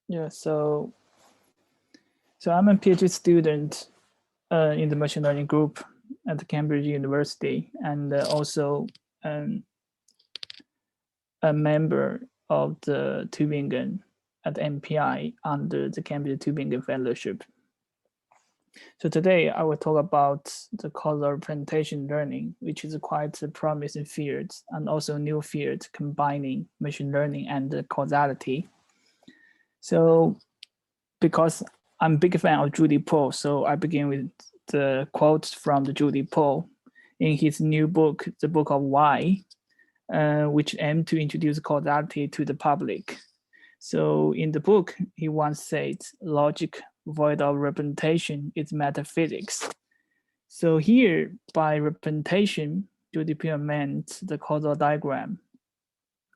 Yeah, so I'm a PhD student in the machine learning group at Cambridge University, and also a member of the Tübingen at MPI under the Cambridge Tübingen Fellowship. So today I will talk about the causal representation learning, which is quite a promising field and also a new field combining machine learning and causality. So because I'm a big fan of Judy Paul, so I begin with the quotes from the Judy Paul in his new book, The Book of Why, which aimed to introduce causality to the public. So in the book, he once said, logic void of representation is metaphysics. So here, by representation, Judy Paul meant the causal diagram,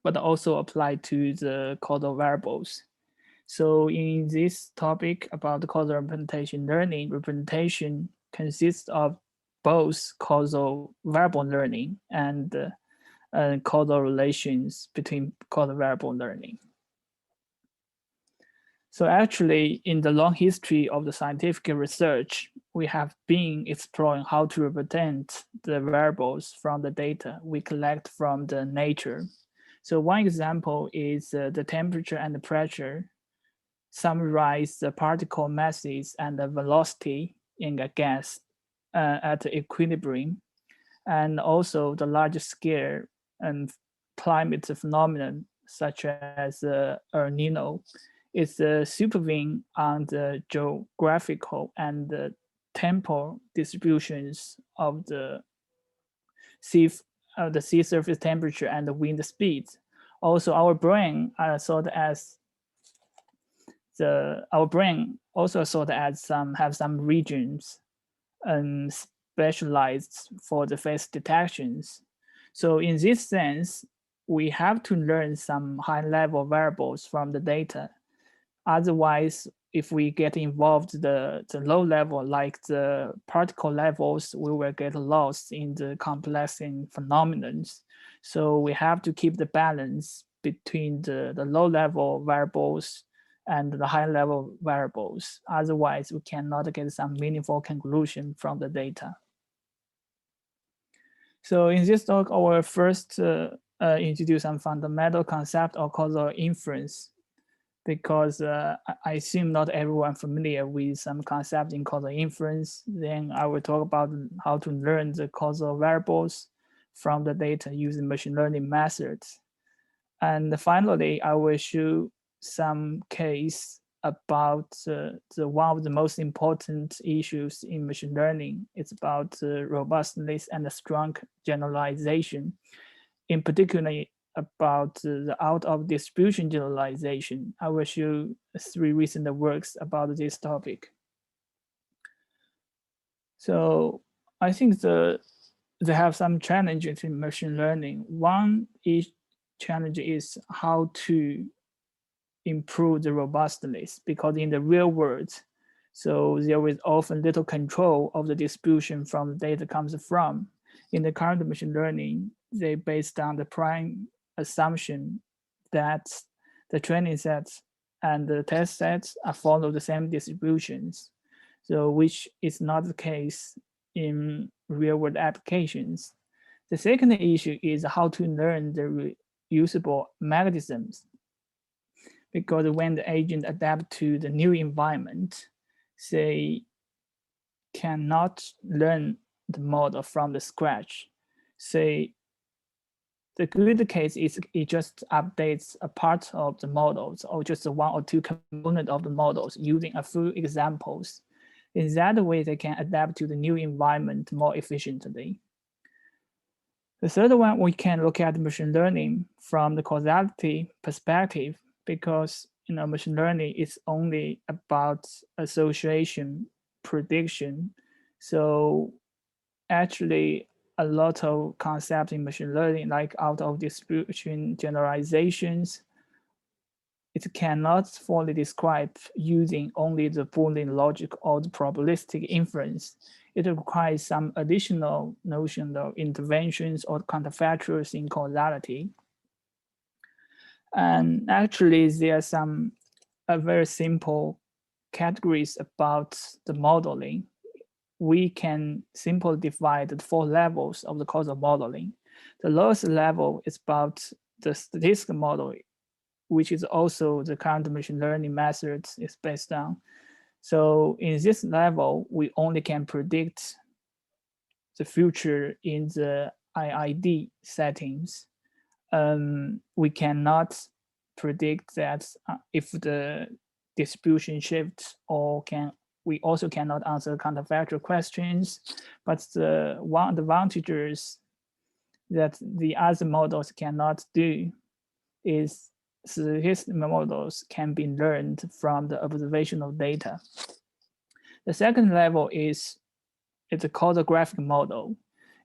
but also applied to the causal variables. So in this topic about the causal representation learning, representation consists of both causal variable learning and causal relations between causal variable learning. So actually, in the long history of the scientific research, we have been exploring how to represent the variables from the data we collect from the nature. So one example is the temperature and the pressure summarize the particle masses and the velocity in a gas at equilibrium, and also the large scale and climate phenomenon such as El Nino is the supervening on the geographical and the temporal distributions of the sea surface temperature and the wind speed. Also, our brain also thought as have some regions specialized for the face detections. So in this sense, we have to learn some high-level variables from the data. Otherwise, if we get involved the low level, like the particle levels, we will get lost in the complexing phenomena. So we have to keep the balance between the low level variables and the high level variables. Otherwise, we cannot get some meaningful conclusion from the data. So in this talk, I will first introduce some fundamental concept of causal inference, because I assume not everyone familiar with some concept in causal inference. Then I will talk about how to learn the causal variables from the data using machine learning methods. And finally, I will show some case about the one of the most important issues in machine learning. It's about robustness and the strong generalization, in particular about the out of distribution generalization. I will show 3 recent works about this topic. So I think they have some challenges in machine learning. One challenge is how to improve the robustness, because in the real world, so there is often little control of the distribution from the data comes from. In the current machine learning, they based on the prime assumption that the training sets and the test sets are follow the same distributions, so which is not the case in real world applications. The second issue is how to learn the reusable mechanisms, because when the agent adapt to the new environment, they cannot learn the model from the scratch. Say the good case is it just updates a part of the models or just one or two components of the models using a few examples. In that way, they can adapt to the new environment more efficiently. The third one, we can look at machine learning from the causality perspective, because machine learning is only about association, prediction. So actually, a lot of concepts in machine learning, like out of distribution generalizations, it cannot fully describe using only the Boolean logic or the probabilistic inference. It requires some additional notion of interventions or counterfactuals in causality. And actually, there are some a very simple categories about the modeling. We can simply divide the 4 levels of the causal modeling. The lowest level is about the statistical model, which is also the current machine learning methods is based on. So in this level, we only can predict the future in the IID settings. We cannot predict that if the distribution shifts, or we also cannot answer counterfactual questions. But the one advantages that the other models cannot do is statistical models can be learned from the observational data. The second level is a causal graphic model.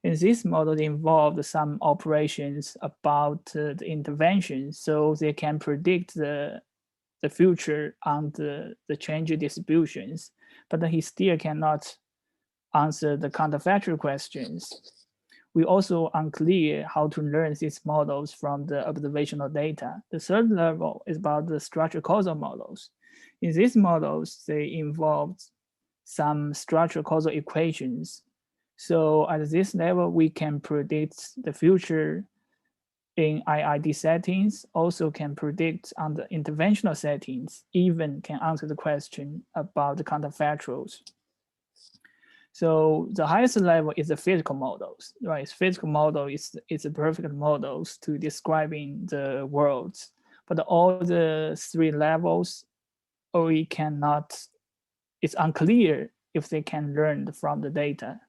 In this model, they involve some operations about the intervention, so they can predict the future on the change distributions, but he still cannot answer the counterfactual questions. We also unclear how to learn these models from the observational data. The third level is about the structural causal models. In these models, they involve some structural causal equations. So at this level, we can predict the future in IID settings, also can predict on the interventional settings, even can answer the question about the counterfactuals. So the highest level is the physical models, right? Physical model is a perfect models to describing the worlds, but all the 3 levels, we cannot, it's unclear if they can learn from the data,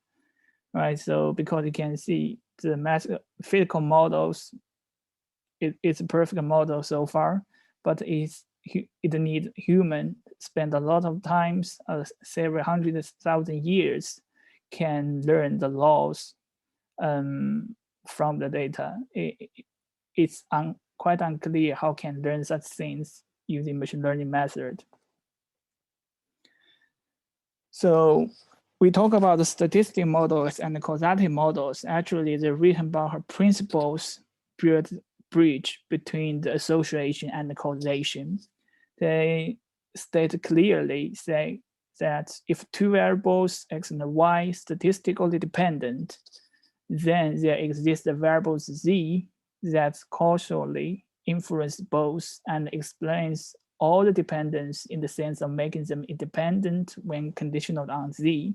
right? So because you can see the physical models, it's a perfect model so far, but it needs human spend a lot of times, several 100,000 years, can learn the laws from the data. It's quite unclear how can learn such things using machine learning method. So we talk about the statistical models and the causality models. Actually, the Reichenbach principles build bridge between the association and the causation. They state clearly, say that if 2 variables x and y statistically dependent, then there exists a variable z that causally influences both and explains all the dependence in the sense of making them independent when conditional on z.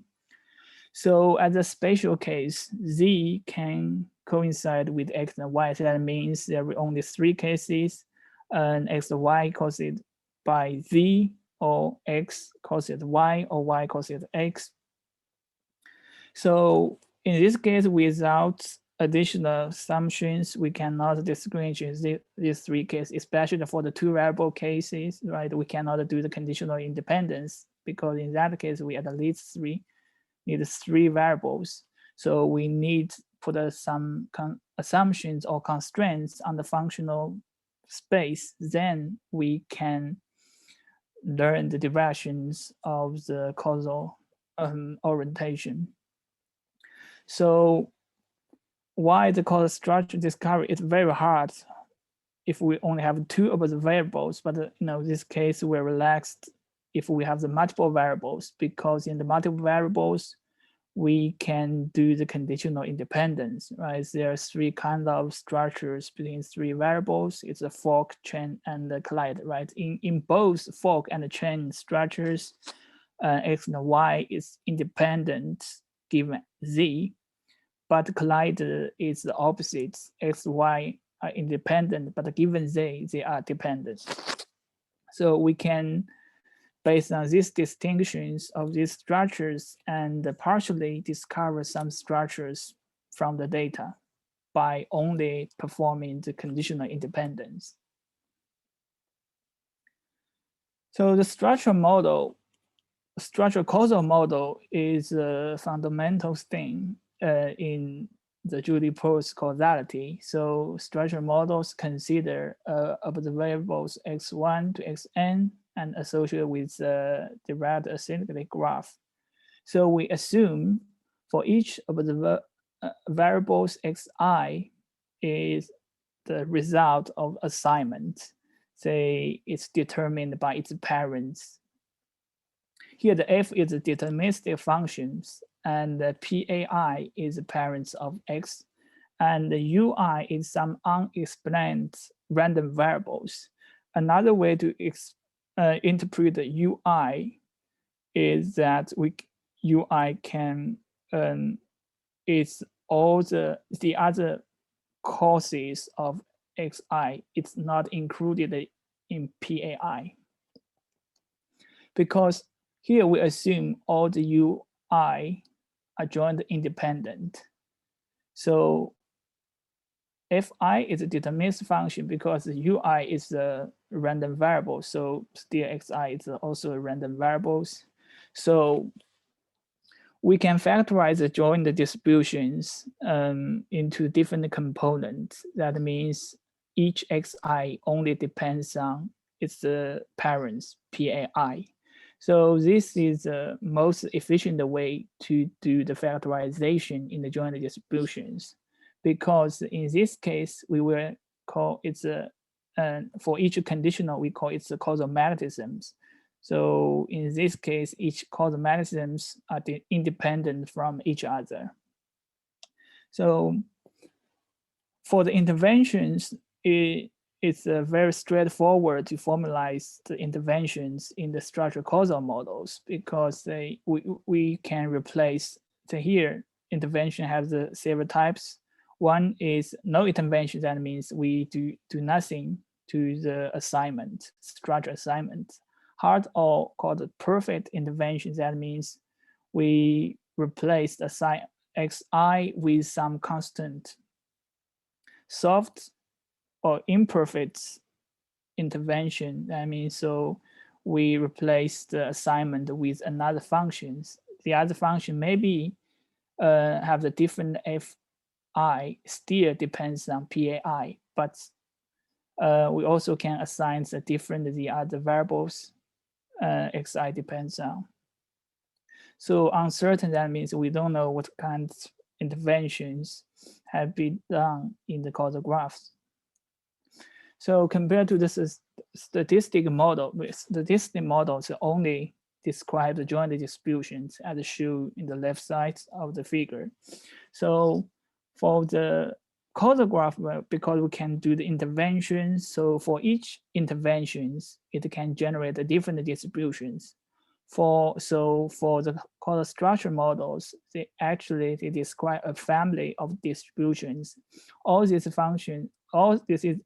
So as a special case, z can coincide with x and y. So that means there are only 3 cases, and x and y caused by z, or x caused y, or y caused x. So in this case, without additional assumptions, we cannot distinguish these 3 cases, especially for the 2 variable cases, right? We cannot do the conditional independence, because in that case, we at least need 3 variables. So we need put some assumptions or constraints on the functional space. Then we can learn the directions of the causal orientation. So why the causal structure discovery is very hard if we only have 2 of the variables, but in this case, we're relaxed if we have the multiple variables, because in the multiple variables, we can do the conditional independence, right? There are 3 kinds of structures between 3 variables. It's a fork, chain, and a collide, right? In both fork and chain structures, x and y is independent given z, but collide is the opposite. X, y are independent, but given z, they are dependent. So we can, based on these distinctions of these structures, and partially discover some structures from the data by only performing the conditional independence. So the structural causal model is a fundamental thing in the Julie-Prost causality. So structural models consider observables x1 to xn and associated with the derived acyclic graph. So we assume for each of the variables xi is the result of assignment, say it's determined by its parents. Here the f is the deterministic functions, and the PAI is the parents of x, and the UI is some unexplained random variables. Another way to interpret the UI is that UI can it's all the other causes of xi. It's not included in PAI, because here we assume all the UI are joint independent. So fi is a deterministic function because the ui is a random variable, so still xi is also a random variables. So we can factorize the joint distributions into different components. That means each xi only depends on its parents, PAI. So this is the most efficient way to do the factorization in the joint distributions, because in this case, we will call it for each conditional, we call it the causal magnetisms. So in this case, each causal magnetisms are independent from each other. So for the interventions, it's very straightforward to formalize the interventions in the structural causal models, because we can replace here intervention has several types. One is no intervention. That means we do nothing to the assignment, structure assignment. Hard or called perfect intervention. That means we replace the sign xi with some constant. Soft or imperfect intervention. That means so we replace the assignment with another functions. The other function maybe have the different fi, still depends on PAI, but we also can assign the other variables xi depends on. So uncertain, that means we don't know what kind of interventions have been done in the causal graphs. So compared to the statistical model, statistical models only describe the joint distributions as shown in the left side of the figure. So for the causal graph, because we can do the interventions, so for each interventions, it can generate the different distributions. For the causal structure models, they describe a family of distributions. All these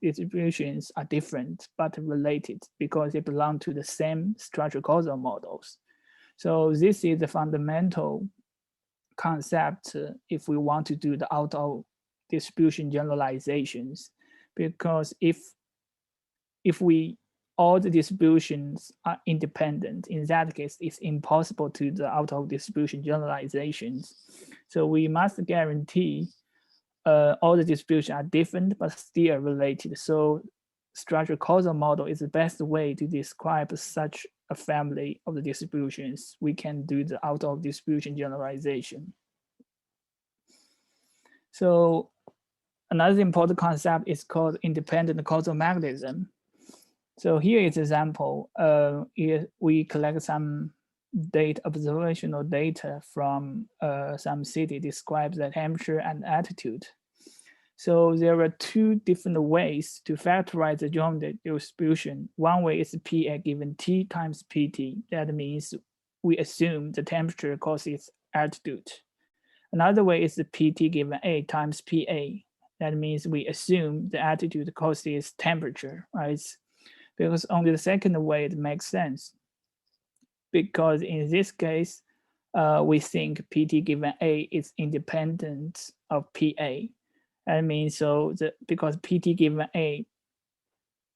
distributions are different but related because they belong to the same structural causal models. So this is the fundamental concept if we want to do the out of distribution generalizations, because if all the distributions are independent, in that case, it's impossible to do the out of distribution generalizations. So we must guarantee all the distributions are different but still related. So structural causal model is the best way to describe such a family of the distributions. We can do the out of distribution generalization. So another important concept is called independent causal magnetism. So here is an example. We collect some observational data from some city, describes the temperature and altitude. So there are two different ways to factorize the joint distribution. One way is PA given T times PT. That means we assume the temperature causes altitude. Another way is the PT given A times PA. That means we assume the altitude causes temperature, right? Because only the second way it makes sense. Because in this case, we think PT given A is independent of PA. That means because PT given A,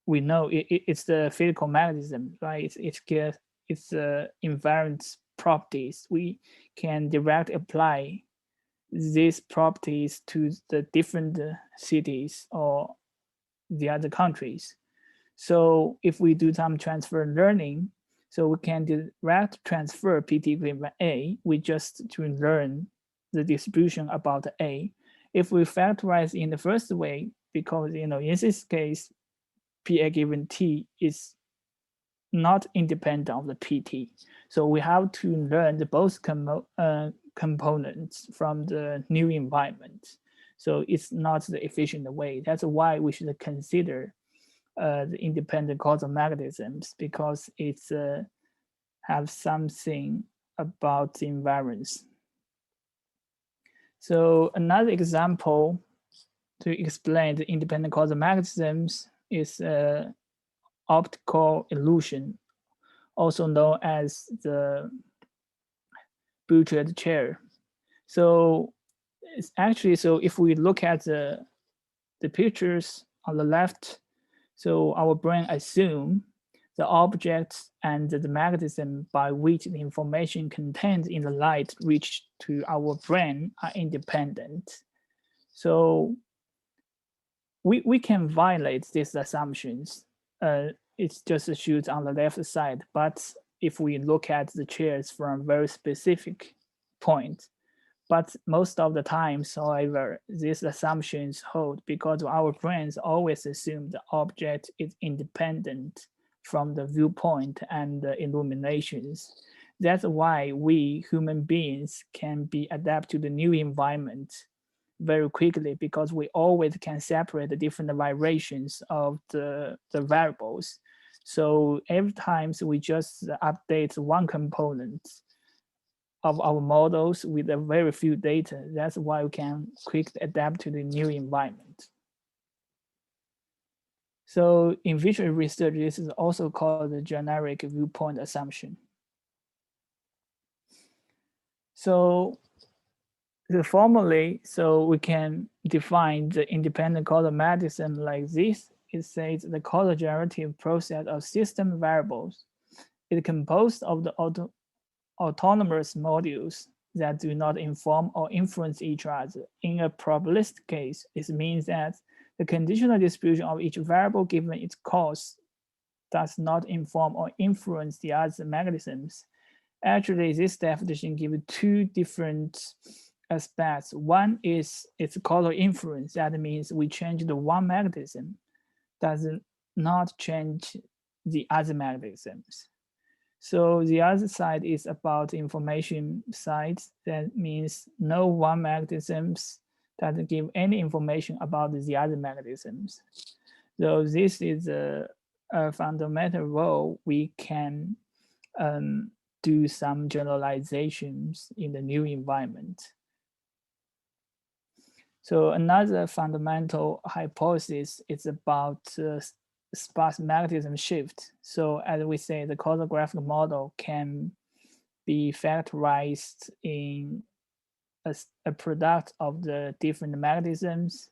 we know it's the physical magnetism, right? It's invariance properties. We can directly apply these properties to the different cities or the other countries. So if we do some transfer learning, so we can direct transfer PT given A, we just to learn the distribution about A. If we factorize in the first way, because in this case, PA given T is not independent of the PT. So we have to learn the both components from the new environment. So it's not the efficient way. That's why we should consider the independent causal mechanisms, because it's have something about the invariance. So another example to explain the independent causal mechanisms is optical illusion, also known as the Boutroud chair. So it's actually, so if we look at the pictures on the left, so our brain assume the objects and the mechanism by which the information contained in the light reach to our brain are independent. So we can violate these assumptions. It's just a shoot on the left side, but if we look at the chairs from a very specific point, but most of the times, however, these assumptions hold because our brains always assume the object is independent from the viewpoint and the illuminations. That's why we human beings can be adapt to the new environment very quickly, because we always can separate the different variations of the variables. So every time we just update one component of our models with a very few data, that's why we can quickly adapt to the new environment. So in visual research, this is also called the generic viewpoint assumption. So the formulae, so we can define the independent causal mechanism like this. It says the causal generative process of system variables is composed of the autonomous modules that do not inform or influence each other. In a probabilistic case, it means that the conditional distribution of each variable given its cause does not inform or influence the other mechanisms. Actually, this definition gives two different aspects. One is its causal inference. That means we change the one mechanism, does not change the other mechanisms. So the other side is about information side. That means no one mechanisms doesn't give any information about the other mechanisms. So this is a fundamental role. We can do some generalizations in the new environment. So another fundamental hypothesis is about sparse mechanism shift. So as we say, the causal graphic model can be factorized in a product of the different mechanisms.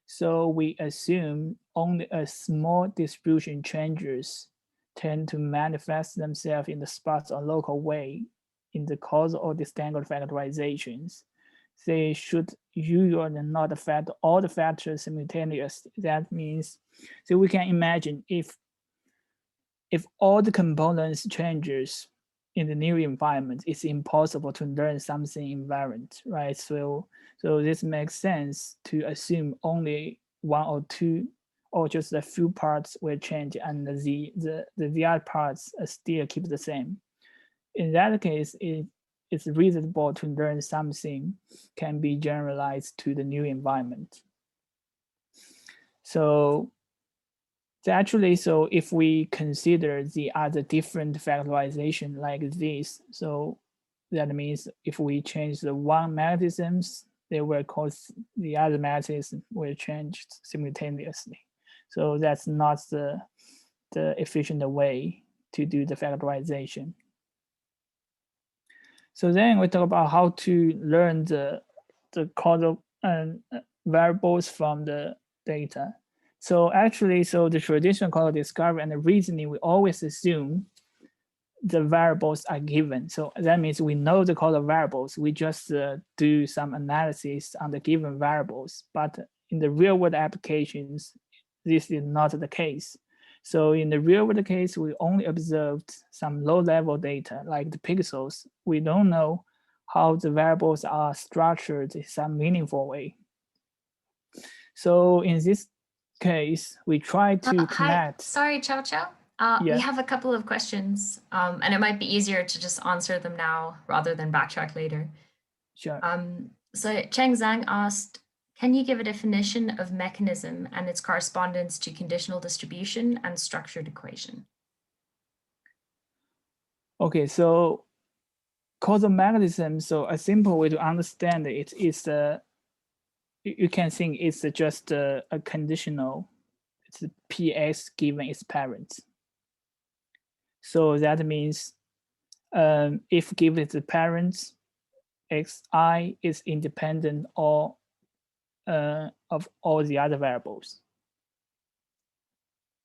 So we assume only a small distribution changes tend to manifest themselves in the sparse or local way in the causal or disentangled factorizations. They should usually not affect all the factors simultaneously. That means, so we can imagine if all the components changes in the new environment, it's impossible to learn something invariant, right? So this makes sense to assume only one or two or just a few parts will change and the other parts still keep the same. In that case, it's reasonable to learn something can be generalized to the new environment. So actually, so if we consider the other different factorization like this, so that means if we change the one mechanisms, they will cause the other mechanism will change simultaneously. So that's not the efficient way to do the factorization. So then we talk about how to learn the causal variables from the data. So actually, so the traditional causal discovery and the reasoning, we always assume the variables are given. So that means we know the causal variables. We just do some analysis on the given variables. But in the real world applications, this is not the case. So in the real world case, we only observed some low level data like the pixels. We don't know how the variables are structured in some meaningful way. So in this case, we try to connect. Hi, sorry, Chaochao. We have a couple of questions, and it might be easier to just answer them now rather than backtrack later. Sure. So Cheng Zhang asked, can you give a definition of mechanism and its correspondence to conditional distribution and structured equation? Okay, so causal mechanism, so a simple way to understand it is you can think it's just a conditional, it's Px given its parent. So that means if given its parents, xi is independent of all the other variables.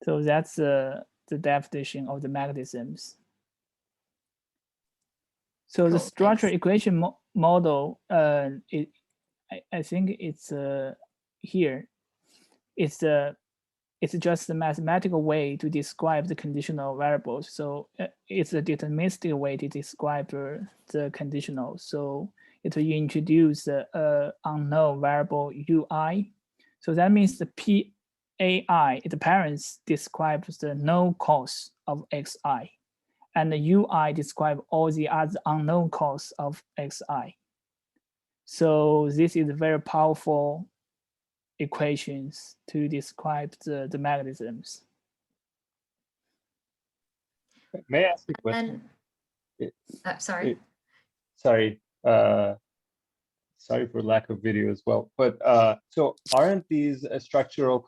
So that's the definition of the mechanisms. So the structural equation model, I think it's here. It's just a mathematical way to describe the conditional variables. So it's a deterministic way to describe the conditional. So it will introduce the unknown variable ui. So that means the PAI, the parents describes the known cause of xi. And the ui describe all the other unknown cause of xi. So this is a very powerful equations to describe the mechanisms. May I ask a question? Sorry. Sorry. Sorry for lack of video as well. But so aren't these structural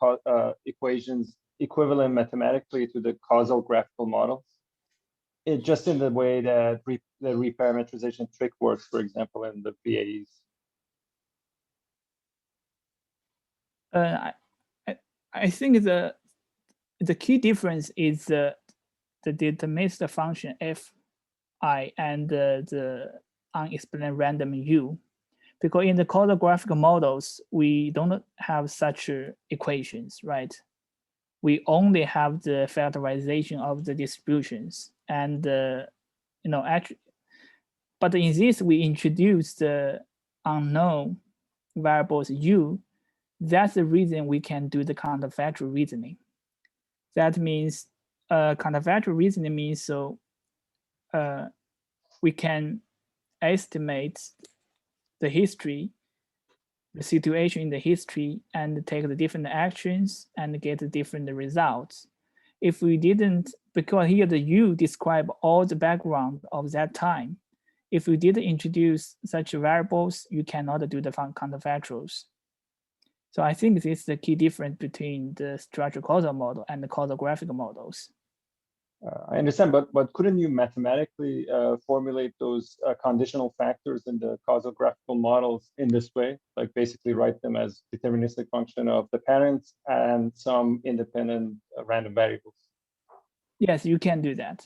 equations equivalent mathematically to the causal graphical models? Just in the way that the reparametrization trick works, for example, in the VAEs. I think the key difference is the deterministic function fi and the unexplained random u, because in the causal graphical models we don't have such equations, right? We only have the factorization of the distributions, and actually, but in this we introduce the unknown variables u. That's the reason we can do the counterfactual reasoning. That means counterfactual reasoning means so we can estimate the history, the situation in the history, and take the different actions and get the different results. If we didn't, because here the U describe all the background of that time. If we didn't introduce such variables, you cannot do the counterfactuals. So I think this is the key difference between the structural causal model and the causal graphical models. I understand, but couldn't you mathematically formulate those conditional factors in the causal graphical models in this way? Like basically write them as deterministic function of the parents and some independent random variables. Yes, you can do that.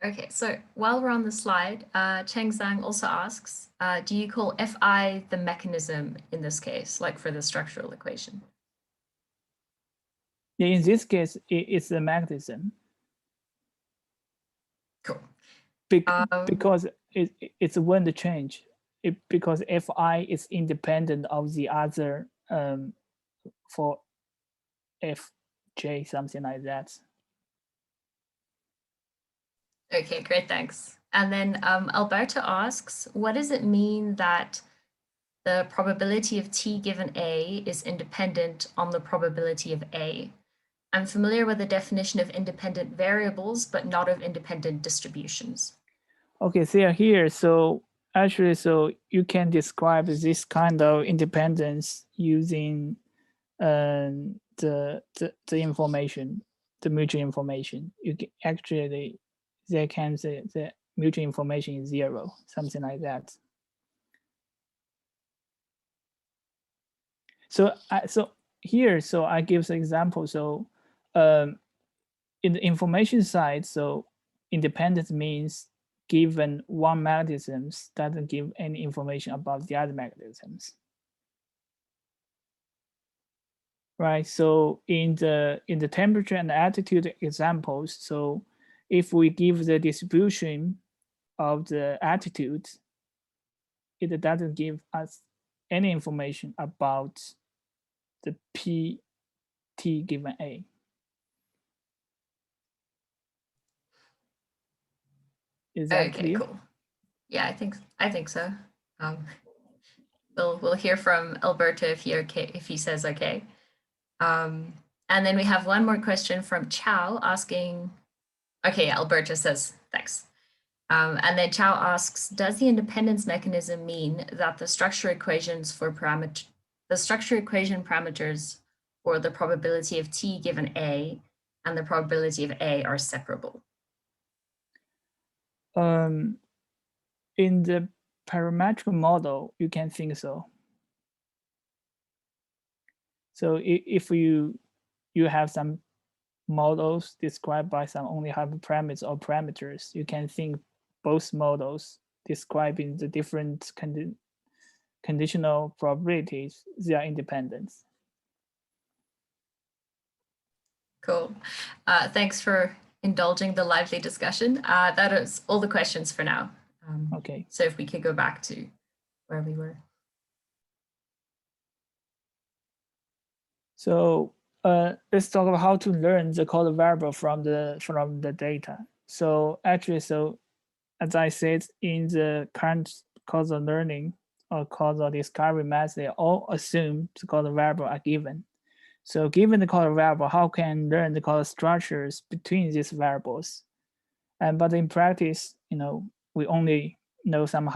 Okay, so while we're on the slide, Cheng Zhang also asks, do you call Fi the mechanism in this case, like for the structural equation? Yeah, in this case, it's the mechanism. Cool. Because it's when the change, because Fi is independent of the other for Fj, something like that. Okay, great, thanks. And then Alberto asks, what does it mean that the probability of T given A is independent on the probability of A? I'm familiar with the definition of independent variables, but not of independent distributions. Okay, so here, so actually, so you can describe this kind of independence using the information, the mutual information. You can actually, they can say the mutual information is 0, something like that. So here, so I give the example. So in the information side, so independence means given one mechanism doesn't give any information about the other mechanisms. Right. So in the temperature and altitude examples, so if we give the distribution of the attitude, it doesn't give us any information about the P T given A. Is that Okay, clear? cool. Yeah, I think so. We'll hear from Alberto if he says okay. And then we have one more question from Chao asking. Okay, Alberto says thanks. And then Chao asks, does the independence mechanism mean that the structure equation parameters for the probability of T given A and the probability of A are separable? In the parametric model, you can think so. So if you have some models described by some only hyperparameters or parameters, you can think both models describing the different conditional probabilities, they are independent. Cool. Thanks for indulging the lively discussion. That is all the questions for now. Okay. So if we could go back to where we were. So let's talk about how to learn the causal variable from the data. So actually, so as I said, in the current causal learning or causal discovery method, they all assume the causal variable are given. So given the causal variable, how can learn the causal structures between these variables? But in practice, we only know some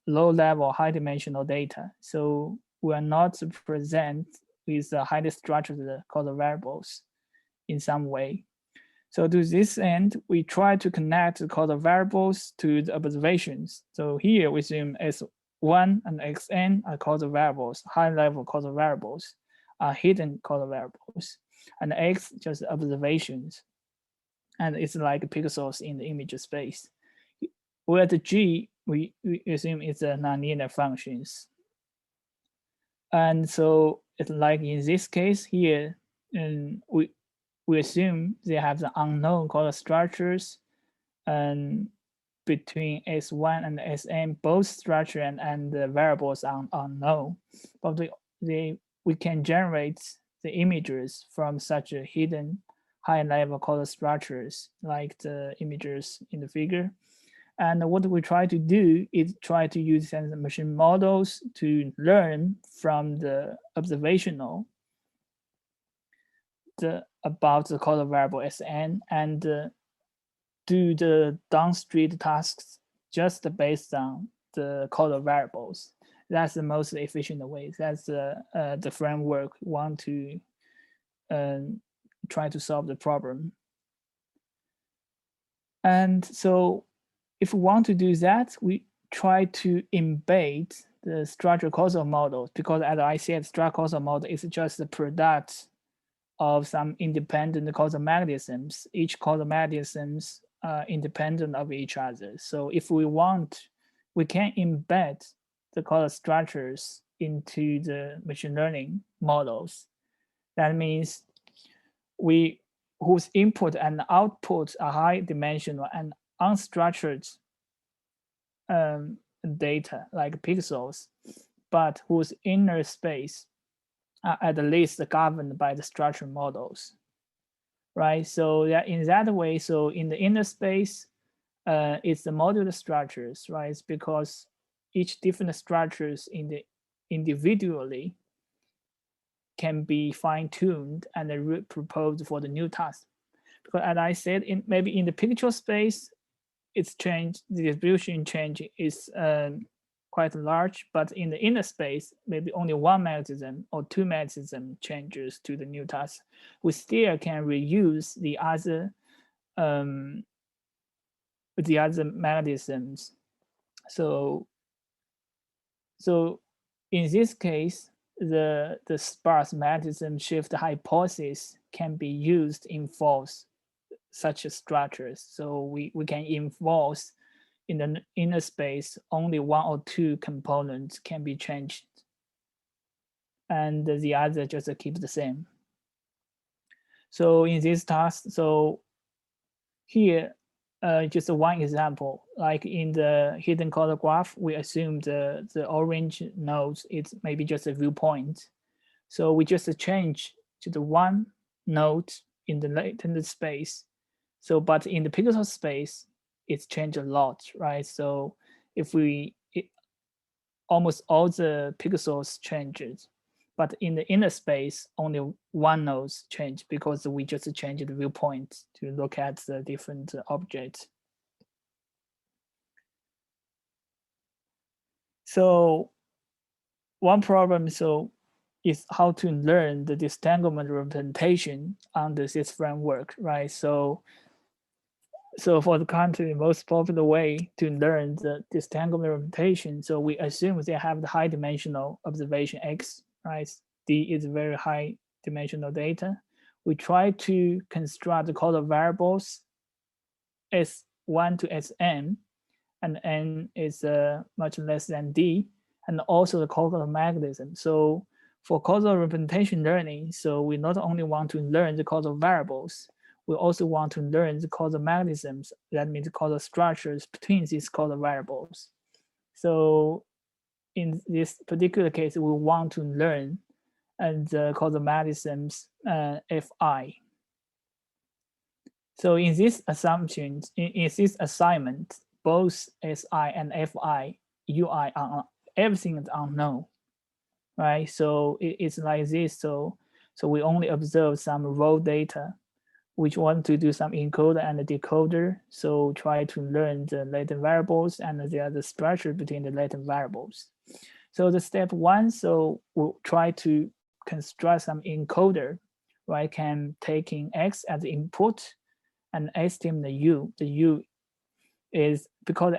low-level, high-dimensional data. So we are not present with the highly structured causal variables in some way. So to this end, we try to connect the causal variables to the observations. So here we assume S1 and Xn are causal variables, high-level causal variables, are hidden causal variables, and X just observations. And it's like pixels in the image space. Where the G, we assume it's a nonlinear functions. And so it's like in this case here, and we assume they have the unknown causal structures, and between S1 and Sn, both structure and the variables are unknown. But we can generate the images from such a hidden high-level causal structures, like the images in the figure. And what we try to do is try to use some machine models to learn from the observational about the causal variable Sn and do the downstream tasks just based on the causal variables. That's the most efficient way. That's the framework we want to try to solve the problem. And so if we want to do that, we try to embed the structural causal model, because as I said, structural causal model is just the product of some independent causal mechanisms. Each causal mechanisms are independent of each other. So if we want, we can embed the causal structures into the machine learning models. That means whose input and output are high dimensional and unstructured data like pixels, but whose inner space are at least governed by the structural models, right? So that in that way, so in the inner space, it's the modular structures, right? It's because each different structures individually can be fine-tuned and proposed for the new task. Because as I said, maybe in the picture space, its change, the distribution change is quite large, but in the inner space, maybe only one mechanism or two mechanism changes to the new task. We still can reuse the other mechanisms. So in this case, the sparse mechanism shift hypothesis can be used in false such structures. So we can enforce in the inner space only one or two components can be changed, and the other just keep the same. So in this task, so here just one example, like in the hidden causal graph, we assume the orange nodes is maybe just a viewpoint. So we just change to the one node in the latent space. So, but in the pixel space, it's changed a lot, right? So if almost all the pixels changes, but in the inner space, only one node change because we just changed the viewpoint to look at the different objects. So one problem is how to learn the disentanglement representation under this framework, right? So for the country, the most popular way to learn the disentanglement representation, so we assume they have the high dimensional observation X, right? D is very high dimensional data. We try to construct the causal variables S1 to Sn, and n is much less than D, and also the causal mechanism. So for causal representation learning, so we not only want to learn the causal variables, we also want to learn the causal mechanisms, that means the causal structures between these causal variables. So in this particular case, we want to learn the causal mechanisms Fi. So in this assumptions, in this assignment, both Si and Fi, Ui are everything is unknown, right? So it's like this. So we only observe some raw data, which want to do some encoder and decoder. So try to learn the latent variables and the other structure between the latent variables. So the step one, so we'll try to construct some encoder, right? Can taking X as the input and estimate the U. The U is because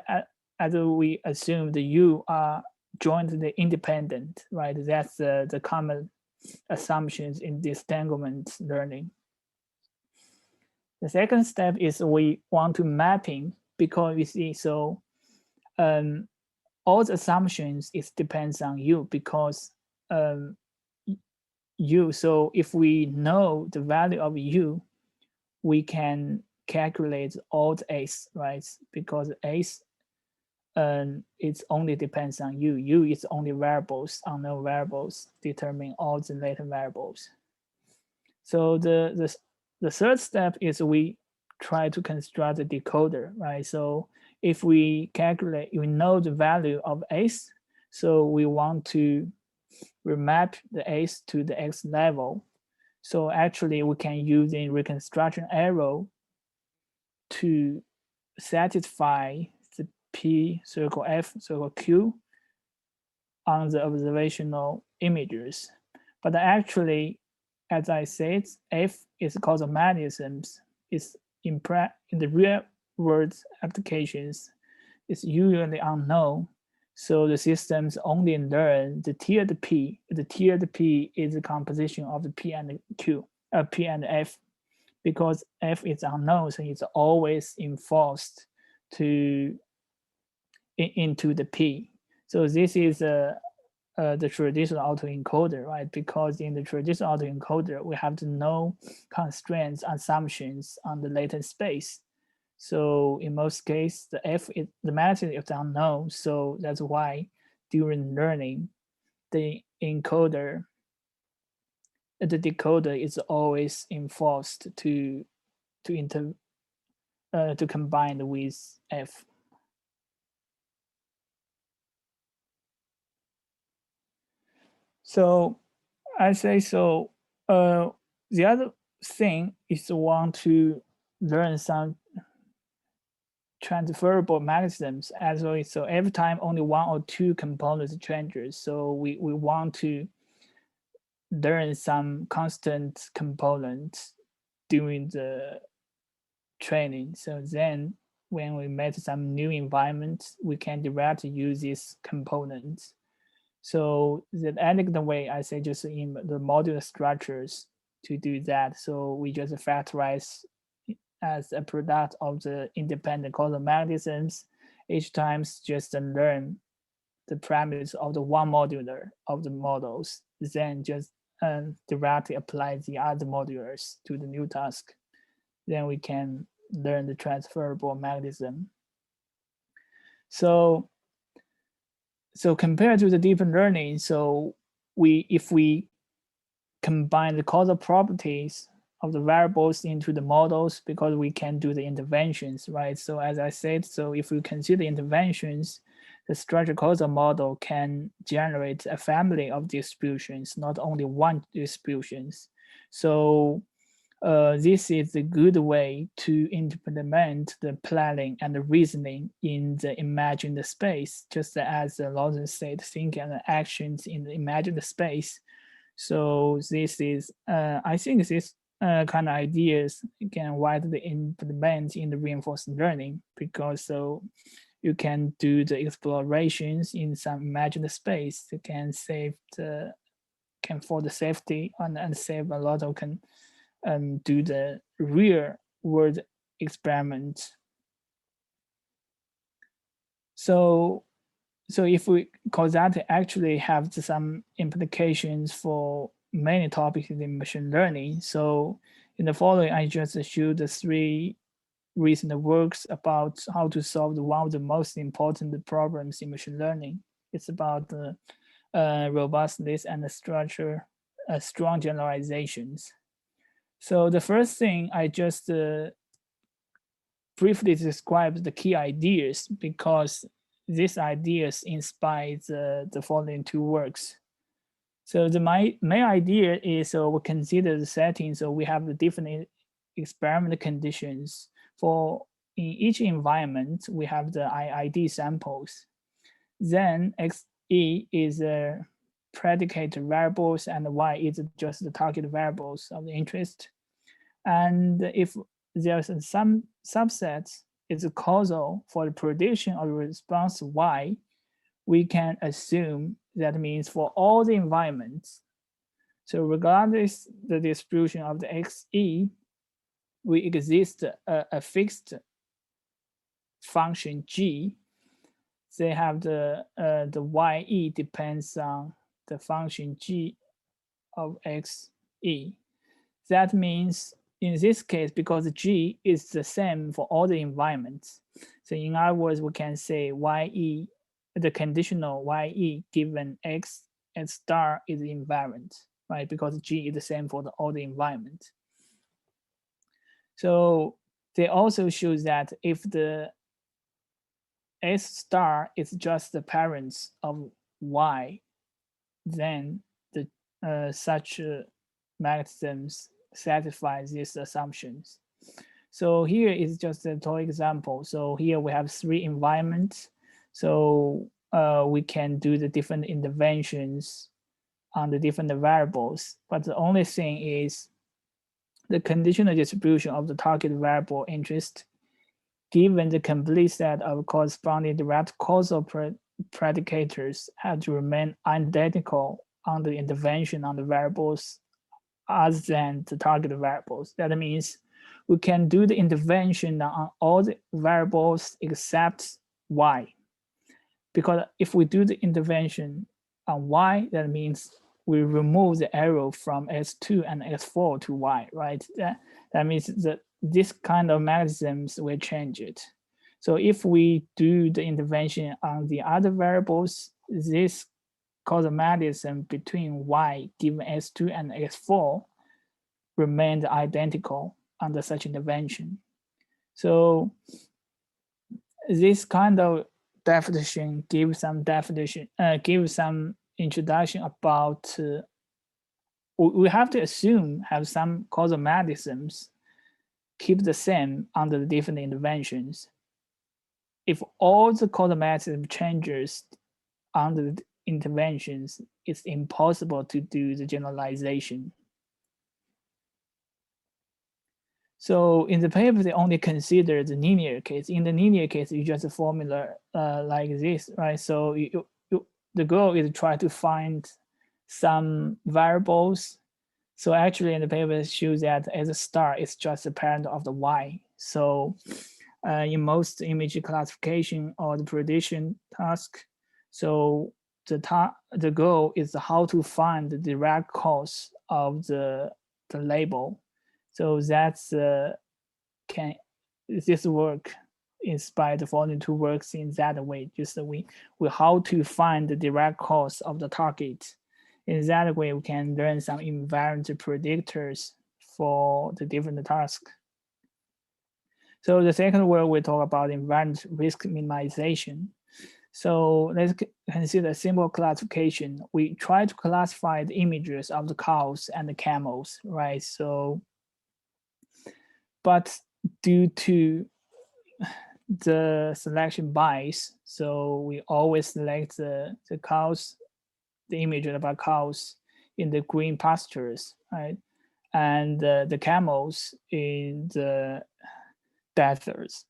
as we assume the U are jointly independent, right? That's the common assumptions in disentanglement learning. The second step is we want to mapping, because you see, so all the assumptions is depends on U, because U, so if we know the value of U, we can calculate all the A's, right? Because A's it only depends on U. U is only variables, unknown variables, determine all the latent variables. So the third step is we try to construct a decoder, right? So if we calculate, we know the value of A's, so we want to remap the A's to the X level. So actually we can use a reconstruction arrow to satisfy the P circle F circle Q on the observational images. But actually, as I said, F is causal mechanisms. Is in the real world applications, is usually unknown. So the systems only learn the tiered P. The tiered P is the composition of the P and Q, P and F, because F is unknown, so it's always enforced into the P. So this is the traditional autoencoder, right? Because in the traditional autoencoder, we have to know constraints, assumptions on the latent space. So in most cases, the method is unknown. So that's why during learning, the decoder is always enforced to combine with F. So I say so. The other thing is to want to learn some transferable mechanisms as well. So every time only one or two components changes. So we want to learn some constant components during the training. So then when we met some new environment, we can directly use these components. So the elegant way, I say, just in the modular structures to do that. So we just factorize as a product of the independent causal mechanisms. Each time just learn the premise of the one modular of the models, then just directly apply the other modulars to the new task. Then we can learn the transferable mechanism. So compared to the deep learning, so if we combine the causal properties of the variables into the models, because we can do the interventions, right? So as I said, so if we consider interventions, the structured causal model can generate a family of distributions, not only one distributions. So this is a good way to implement the planning and the reasoning in the imagined space, just as Lawson said, thinking and actions in the imagined space. So this is, I think this kind of ideas can widely implement in the reinforcement learning, because so you can do the explorations in some imagined space that can save the, can for the safety and save a lot of do the real world experiment. So if we, causality actually have some implications for many topics in machine learning. So in the following, I just showed the 3 recent works about how to solve one of the most important problems in machine learning. It's about the robustness and the structure, strong generalizations. So the first thing I just briefly describe the key ideas, because these ideas inspire the following 2 works. So the main idea is we consider the setting. So we have the different experiment conditions. For in each environment, we have the IID samples. Then XE is a predicated variables and Y is just the target variables of the interest. And if there's some subset is causal for the prediction of the response Y, we can assume that means for all the environments. So regardless the distribution of the XE, we exist a fixed function G. They have the YE depends on the function G of XE. That means in this case, because G is the same for all the environments. So in other words, we can say YE, the conditional YE given X star is invariant, right? Because G is the same for all the environment. So they also show that if the S star is just the parents of Y, then the such mechanisms satisfy these assumptions. So here is just a toy example. So here we have 3 environments. So we can do the different interventions on the different variables. But the only thing is the conditional distribution of the target variable interest given the complete set of corresponding direct causal predicators have to remain identical on the intervention on the variables other than the target variables. That means we can do the intervention on all the variables except Y. Because if we do the intervention on Y, that means we remove the arrow from S2 and S4 to Y, right? That means that this kind of mechanisms will change it. So if we do the intervention on the other variables, this causal mechanism between Y given S2 and S4 remained identical under such intervention. So this kind of definition gives some introduction about we have to assume have some causal mechanisms keep the same under the different interventions. If all the causal mechanism changes under the interventions, it's impossible to do the generalization. So in the paper, they only consider the linear case. In the linear case, you just a formula like this, right? So the goal is to try to find some variables. So actually in the paper, it shows that as a star, it's just a parent of the Y. So in most image classification or the prediction task, so the goal is how to find the direct cause of the label. So that's can this work inspired the following two works in that way. Just we how to find the direct cause of the target. In that way, we can learn some invariant predictors for the different tasks. So the second work we talk about invariant risk minimization. So let's consider a simple classification. We try to classify the images of the cows and the camels, right? So, but due to the selection bias, so we always select the cows, the image about cows in the green pastures, right? And the camels in the deserts.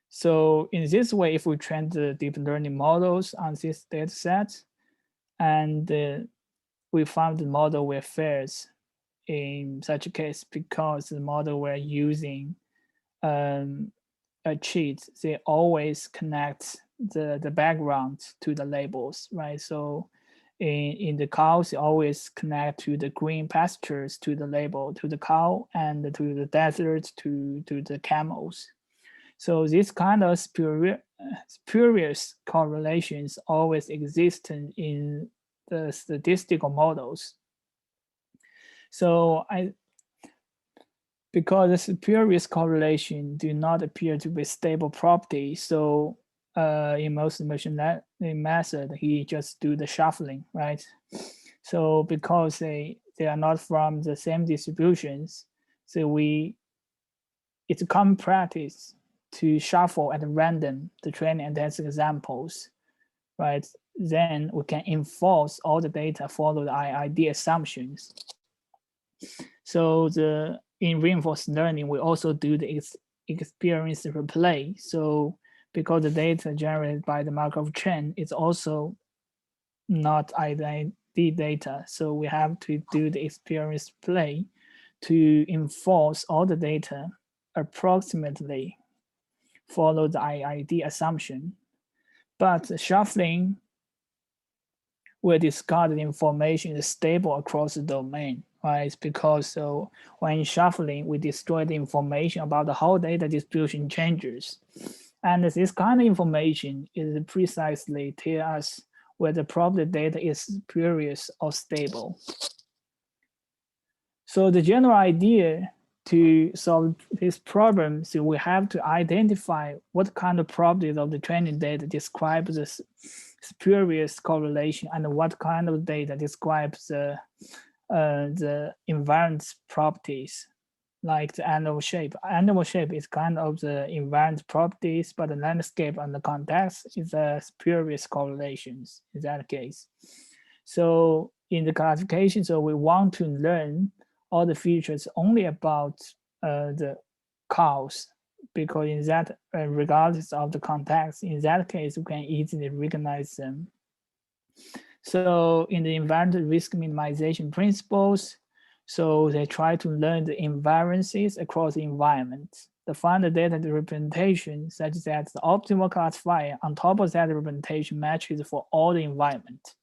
So in this way, if we train the deep learning models on this data set, and we found the model will fails in such a case because the model we're using a cheat, they always connect the background to the labels, right? So in the cows, they always connect to the green pastures to the label, to the cow, and to the desert to the camels. So this kind of spurious correlations always exist in the statistical models. So because the spurious correlation do not appear to be stable property, so in most machine learning method, he just do the shuffling, right? So because they are not from the same distributions, so it's a common practice to shuffle at random the training and test examples, right? Then we can enforce all the data follow the IID assumptions. So in reinforced learning, we also do the experience replay. So because the data generated by the Markov chain is also not IID data, so we have to do the experience play to enforce all the data approximately follow the IID assumption. But shuffling will discard the information is stable across the domain, right? It's because so when shuffling, we destroy the information about the whole data distribution changes. And this kind of information is precisely tell us whether probably data is spurious or stable. So the general idea to solve this problem, so we have to identify what kind of properties of the training data describes the spurious correlation and what kind of data describes the invariant properties, like the animal shape. Animal shape is kind of the invariant properties, but the landscape and the context is the spurious correlations in that case. So in the classification, so we want to learn all the features only about the cows, because in that, regardless of the context, in that case, we can easily recognize them. So in the invariant risk minimization principles, so they try to learn the invariances across the environment. They find the data representation such that the optimal classifier on top of that representation matches for all the environment.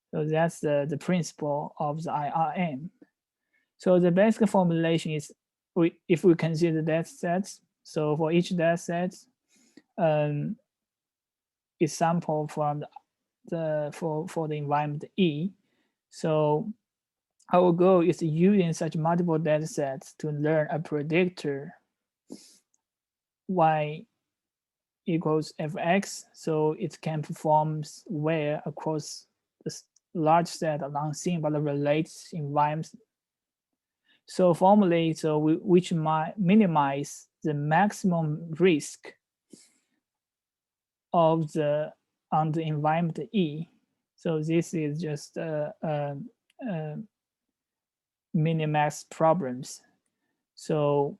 So that's the principle of the IRM. So the basic formulation is, if we consider data sets, so for each data set, is sample from for the environment E. So our goal is using such multiple data sets to learn a predictor Y equals Fx, so it can perform well across the large set of unseen but related environments. So formally, so which might minimize the maximum risk of on the environment E. So this is just minimax problems. So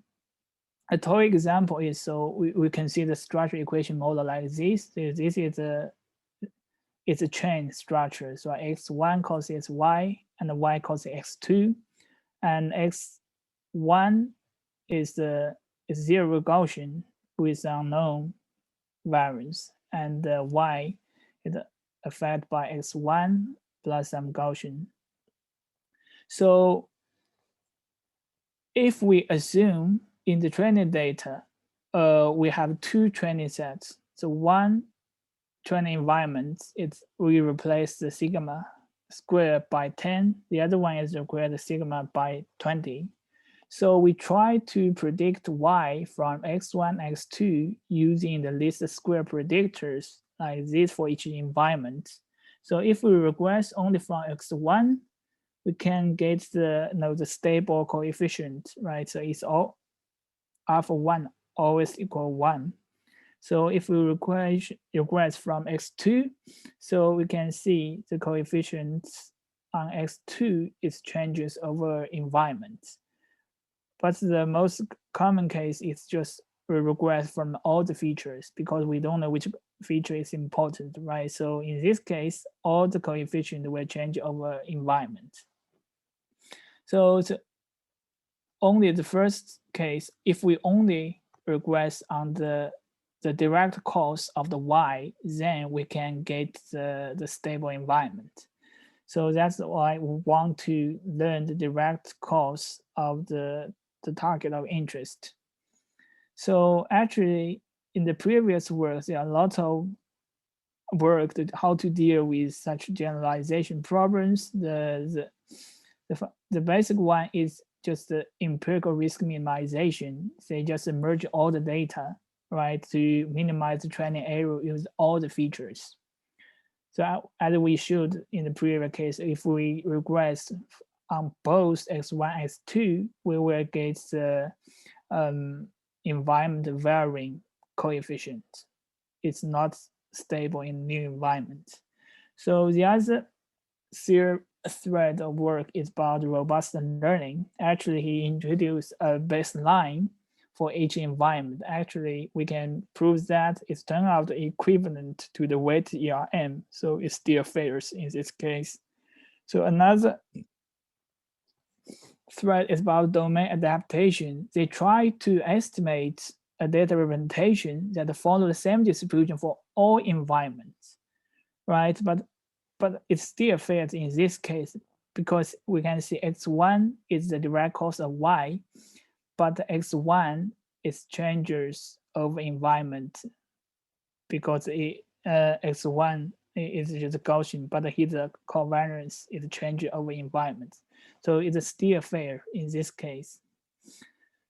a toy example is, so we consider structure equation model like this. This is it's a chain structure. So x1 causes y and y causes x2, and x1 is zero Gaussian with unknown variance, and y is affected by x1 plus some Gaussian. So if we assume in the training data we have two training sets. So one training environment, we replace the sigma squared by 10. The other one is require the sigma by 20. So we try to predict y from x1, x2 using the least square predictors like this for each environment. So if we regress only from x1, we can get the stable coefficient, right? So it's all alpha 1 always equal 1. So if we regress from x2, so we can see the coefficients on x2 is changes over environment. But the most common case is just we regress from all the features because we don't know which feature is important, right? So in this case, all the coefficients will change over environment. So only the first case, if we only regress on the direct cause of the y, then we can get the stable environment. So that's why we want to learn the direct cause of the target of interest. So actually, in the previous work, there are a lot of work that how to deal with such generalization problems. The basic one is just the empirical risk minimization. They just merge all the data, right, to minimize the training error with all the features. So as we showed in the previous case, if we regress on both x1, x2, we will get the environment varying coefficient. It's not stable in new environment. So the other thread of work is about robust learning. Actually, he introduced a baseline for each environment. Actually, we can prove that it's turned out equivalent to the weight IRM, so it still fails in this case. So another thread is about domain adaptation. They try to estimate a data representation that follows the same distribution for all environments, right? But it still fails in this case because we can see x1 is the direct cause of y, but x1 is changes over environment because x1 is just Gaussian, but his covariance is changing over environment. So it's still fair in this case.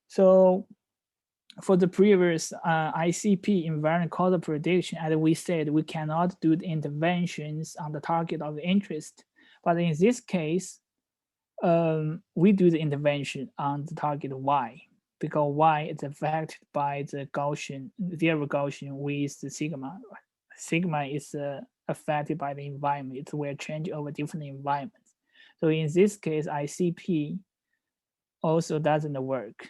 So for the previous ICP invariant causal prediction, as we said, we cannot do the interventions on the target of interest. But in this case, we do the intervention on the target y, because y is affected by the Gaussian, zero Gaussian with the sigma. Sigma is affected by the environment. It will change over different environments. So in this case, ICP also doesn't work.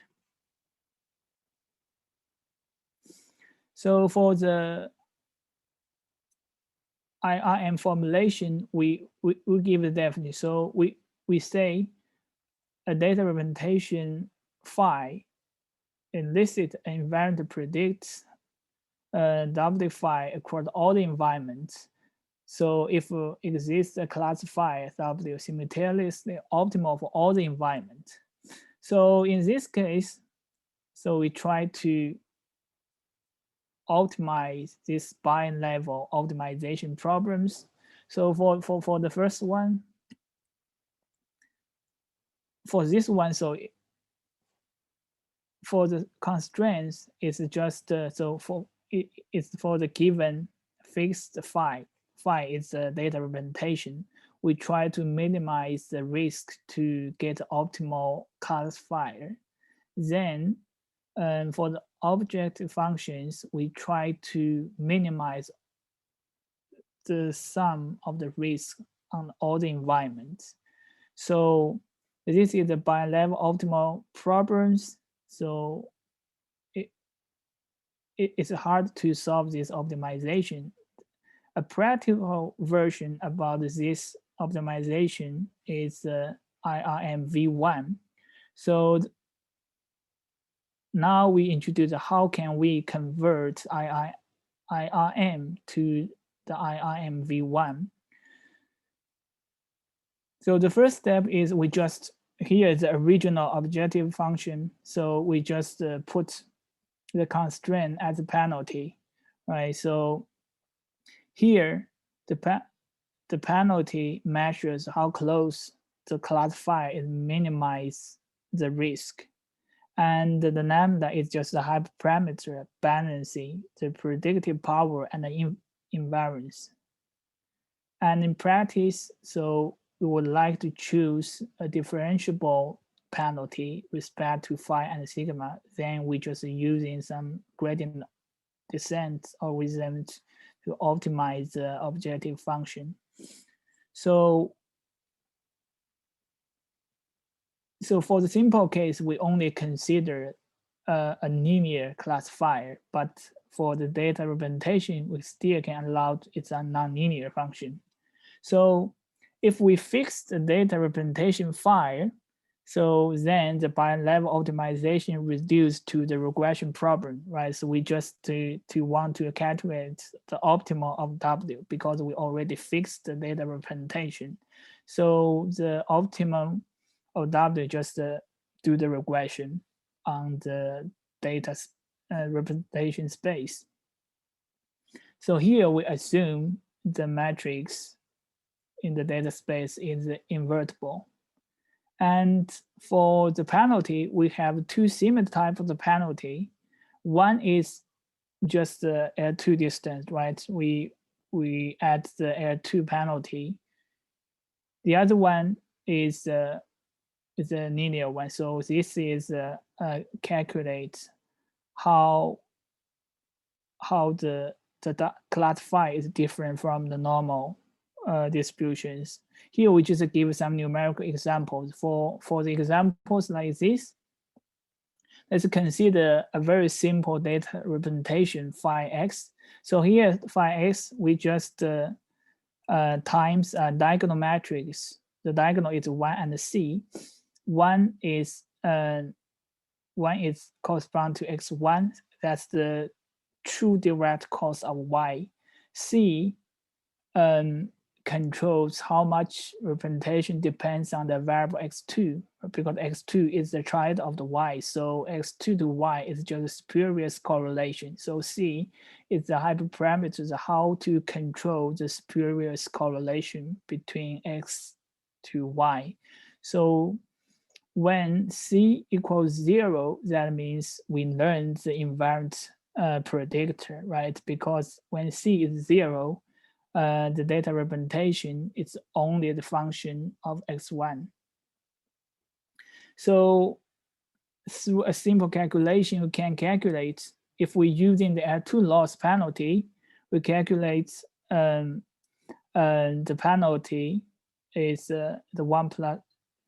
So for the IRM formulation, we give the definition. So we say a data representation phi elicit an invariant that predicts W phi across all the environments. So if exists a classifier W simultaneously optimal for all the environment. So in this case, so we try to optimize this spine level optimization problems. So for the first one, for this one, so for the constraints, it's just so it's for the given fixed phi. Phi is the data representation. We try to minimize the risk to get optimal classifier. Then for the objective functions, we try to minimize the sum of the risk on all the environments. So this is the bi-level optimal problems. So it's hard to solve this optimization. A practical version about this optimization is IRM V1. So now we introduce how can we convert IRM to the IRM V1. So the first step is we just, here is the original objective function. So we just put the constraint as a penalty, right? So here, the penalty measures how close the classifier is minimize the risk. And the lambda is just the hyperparameter balancing the predictive power and the invariance. And in practice, so we would like to choose a differentiable penalty with respect to phi and sigma. Then we just using some gradient descent algorithms to optimize the objective function. So for the simple case, we only consider a linear classifier, but for the data representation, we still can allow it's a nonlinear function. So if we fix the data representation phi, so then the bi-level optimization reduced to the regression problem, right? So we just to want to calculate the optimal of W because we already fixed the data representation. So the optimum of W just do the regression on the data representation space. So here we assume the matrix in the data space is invertible. And for the penalty, we have two similar types of the penalty. One is just the L2 distance, right? We add the L2 penalty. The other one is a linear one. So this is calculate how the classifier is different from the normal distributions. Here we just give some numerical examples. For the examples like this, let's consider a very simple data representation phi x. So here phi x, we just times a diagonal matrix. The diagonal is 1 and c. One is correspond to x1. That's the true direct cause of y. C controls how much representation depends on the variable x2, because x2 is the child of the y. So x2 to y is just spurious correlation. So C is the hyperparameters how to control the spurious correlation between x to y. So when C equals 0, that means we learn the invariant predictor, right? Because when C is 0, the data representation is only the function of x1. So through a simple calculation, we can calculate, if we're using the L2 loss penalty, we calculate the penalty is the 1 plus,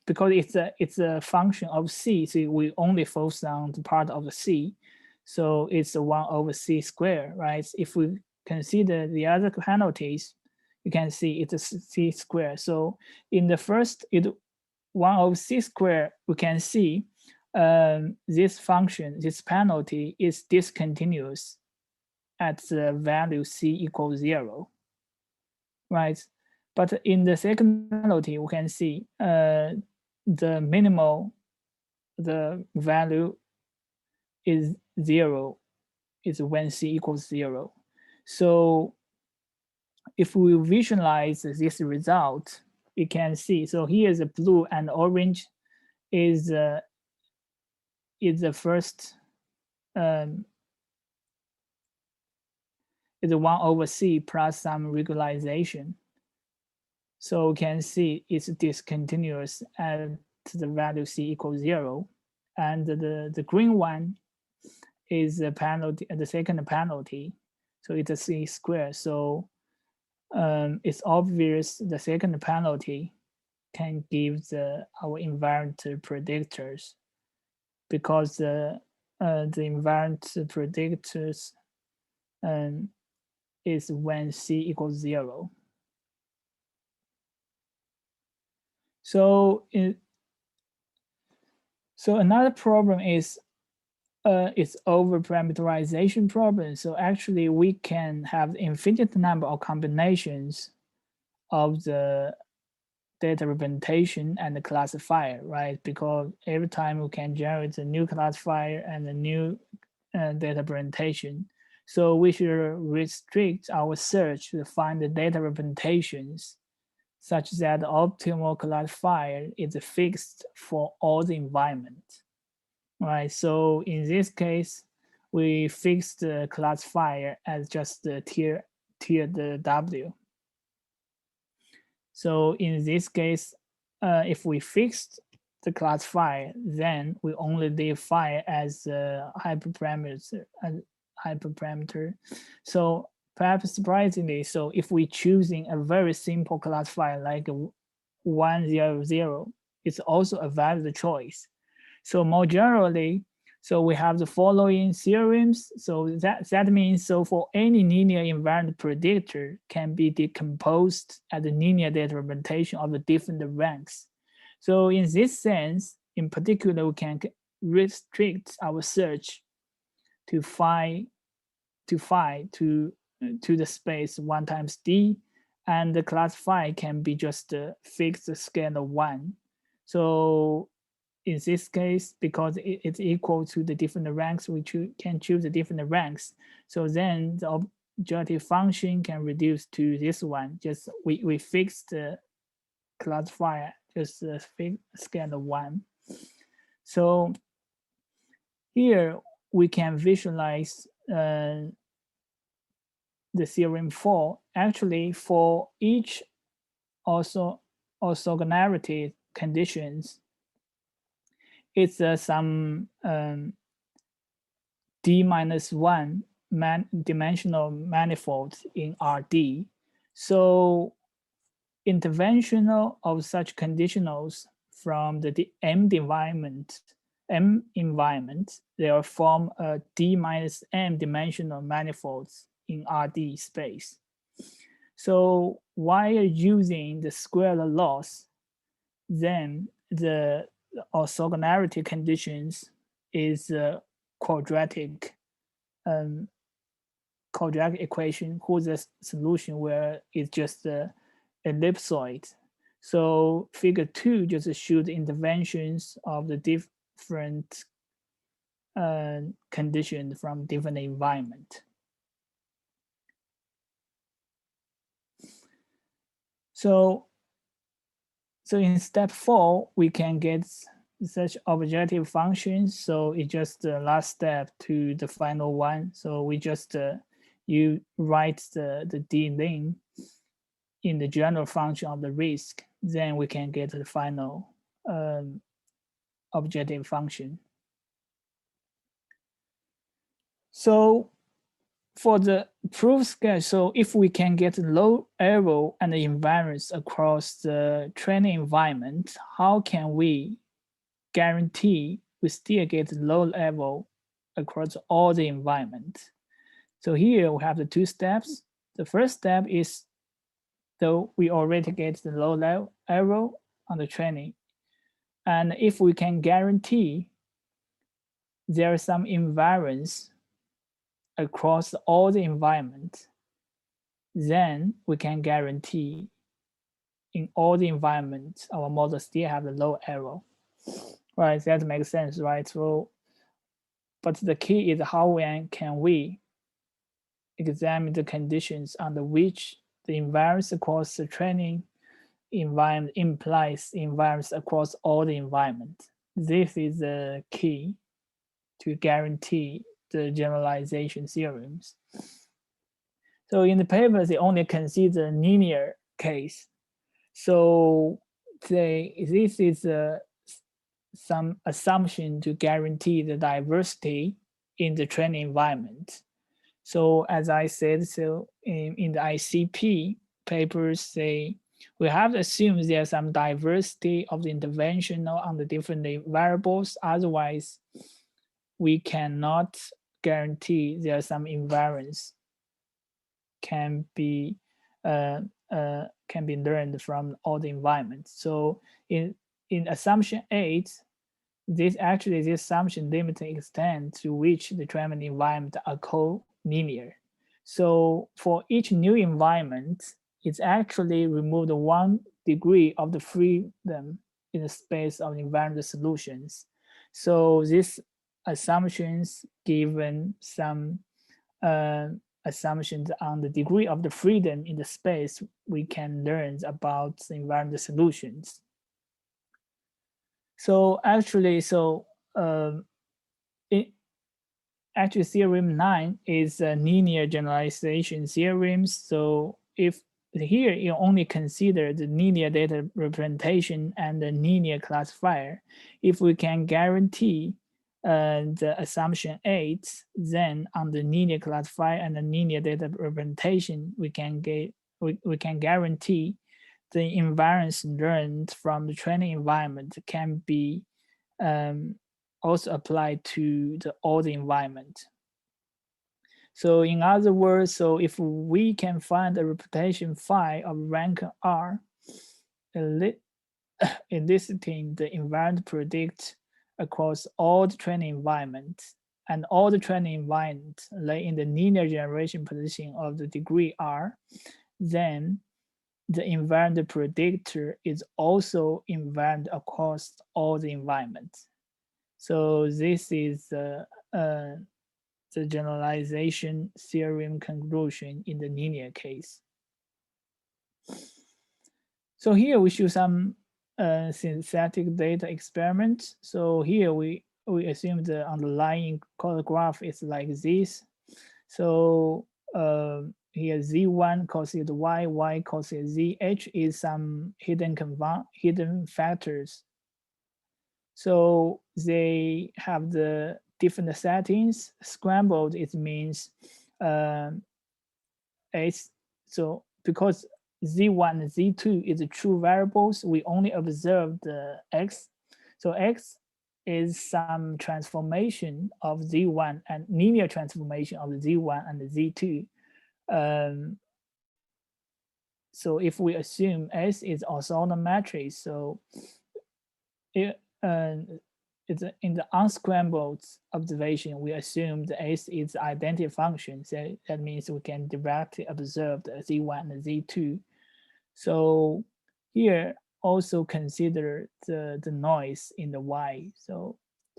because it's a function of C, so we only focus on the part of the C. So it's a 1 over C squared, right? If we consider the other penalties, you can see it's a C squared. So in the first, 1 over C squared, we can see this function, this penalty is discontinuous at the value C equals 0, right? But in the second penalty, we can see the minimal, the value is 0, is when C equals 0. So if we visualize this result, we can see, so here is the blue and orange is the first, is 1 over C plus some regularization. So we can see it's discontinuous at the value C equals 0. And the green one is the penalty, the second penalty. So it's a C squared. So it's obvious the second penalty can give our invariant predictors, because the invariant predictors is when C equals 0. So another problem is it's over parameterization problem. So actually we can have infinite number of combinations of the data representation and the classifier, right? Because every time we can generate a new classifier and a new data representation. So we should restrict our search to find the data representations such that the optimal classifier is fixed for all the environment. Right, so in this case, we fix the classifier as just the tier the W. So in this case, if we fixed the classifier, then we only define as a hyperparameter. So perhaps surprisingly, so if we choosing a very simple classifier like 100, it's also a valid choice. So more generally, so we have the following theorems. So that means, so for any linear invariant predictor can be decomposed as a linear data representation of the different ranks. So in this sense, in particular, we can restrict our search to the space 1 times D, and the classifier can be just a fixed scale of 1. So in this case, because it's equal to the different ranks, we can choose the different ranks. So then the objective function can reduce to this one. Just we fix the classifier, just a fixed scale of 1. So here we can visualize the theorem 4. Actually, for each orthogonality conditions, it's some D-1 dimensional manifold in Rd. So interventional of such conditionals from the M environment, they will form a D-M dimensional manifolds in Rd space. So while using the scalar laws, then the orthogonality conditions is a quadratic equation whose solution where it's just a ellipsoid. So figure 2 just shows the interventions of the different conditions from different environment. So in step 4, we can get such objective functions. So it's just the last step to the final one. So we just you write the d-lin in the general function of the risk, then we can get the final objective function. So for the proof sketch, so if we can get low error and the invariance across the training environment, how can we guarantee we still get low level across all the environment? So here we have the 2 steps. The first step is, though we already get the low level error on the training, and if we can guarantee there is some invariance across all the environment, then we can guarantee in all the environments our model still have the low error. Right, that makes sense, right? So, but the key is how can we examine the conditions under which the invariance across the training environment implies invariance across all the environment. This is the key to guarantee the generalization theorems. So in the paper, they only consider linear case. So this is some assumption to guarantee the diversity in the training environment. So as I said, so in the ICP papers, we have to assume there's some diversity of the interventional on the different variables. Otherwise, we cannot guarantee there's some invariance can be learned from all the environments. So in assumption 8, this assumption limits the extent to which the training environment are co-linear. So for each new environment, it's actually removed 1 degree of the freedom in the space of invariant solutions. So this assumptions given some assumptions on the degree of the freedom in the space, we can learn about the invariant solutions. So actually, actually theorem 9 is a linear generalization theorem. So if here you only consider the linear data representation and the linear classifier, if we can guarantee the assumption 8, then on the linear classifier and the linear data representation, we can guarantee the invariance learned from the training environment can be also applied to all the environment. So in other words, so if we can find a representation phi of rank R, eliciting the invariant predict across all the training environments, and all the training environments lay in the linear generation position of the degree R, then the invariant predictor is also invariant across all the environments. So this is the generalization theorem conclusion in the linear case. So here we show some synthetic data experiments. So here we assume the underlying causal graph is like this. So here Z1 causes Y, Y causes Z, H is some hidden factors. So they have the different settings. Scrambled, it means H. So because Z1 and Z2 is the true variables, we only observe the X. So X is some transformation of Z1 and linear transformation of Z1 and Z2. So if we assume S is orthogonal matrix, so it's in the unscrambled observation, we assume the S is identity function. So that means we can directly observe the Z1 and Z2. So here also consider the noise in the Y. So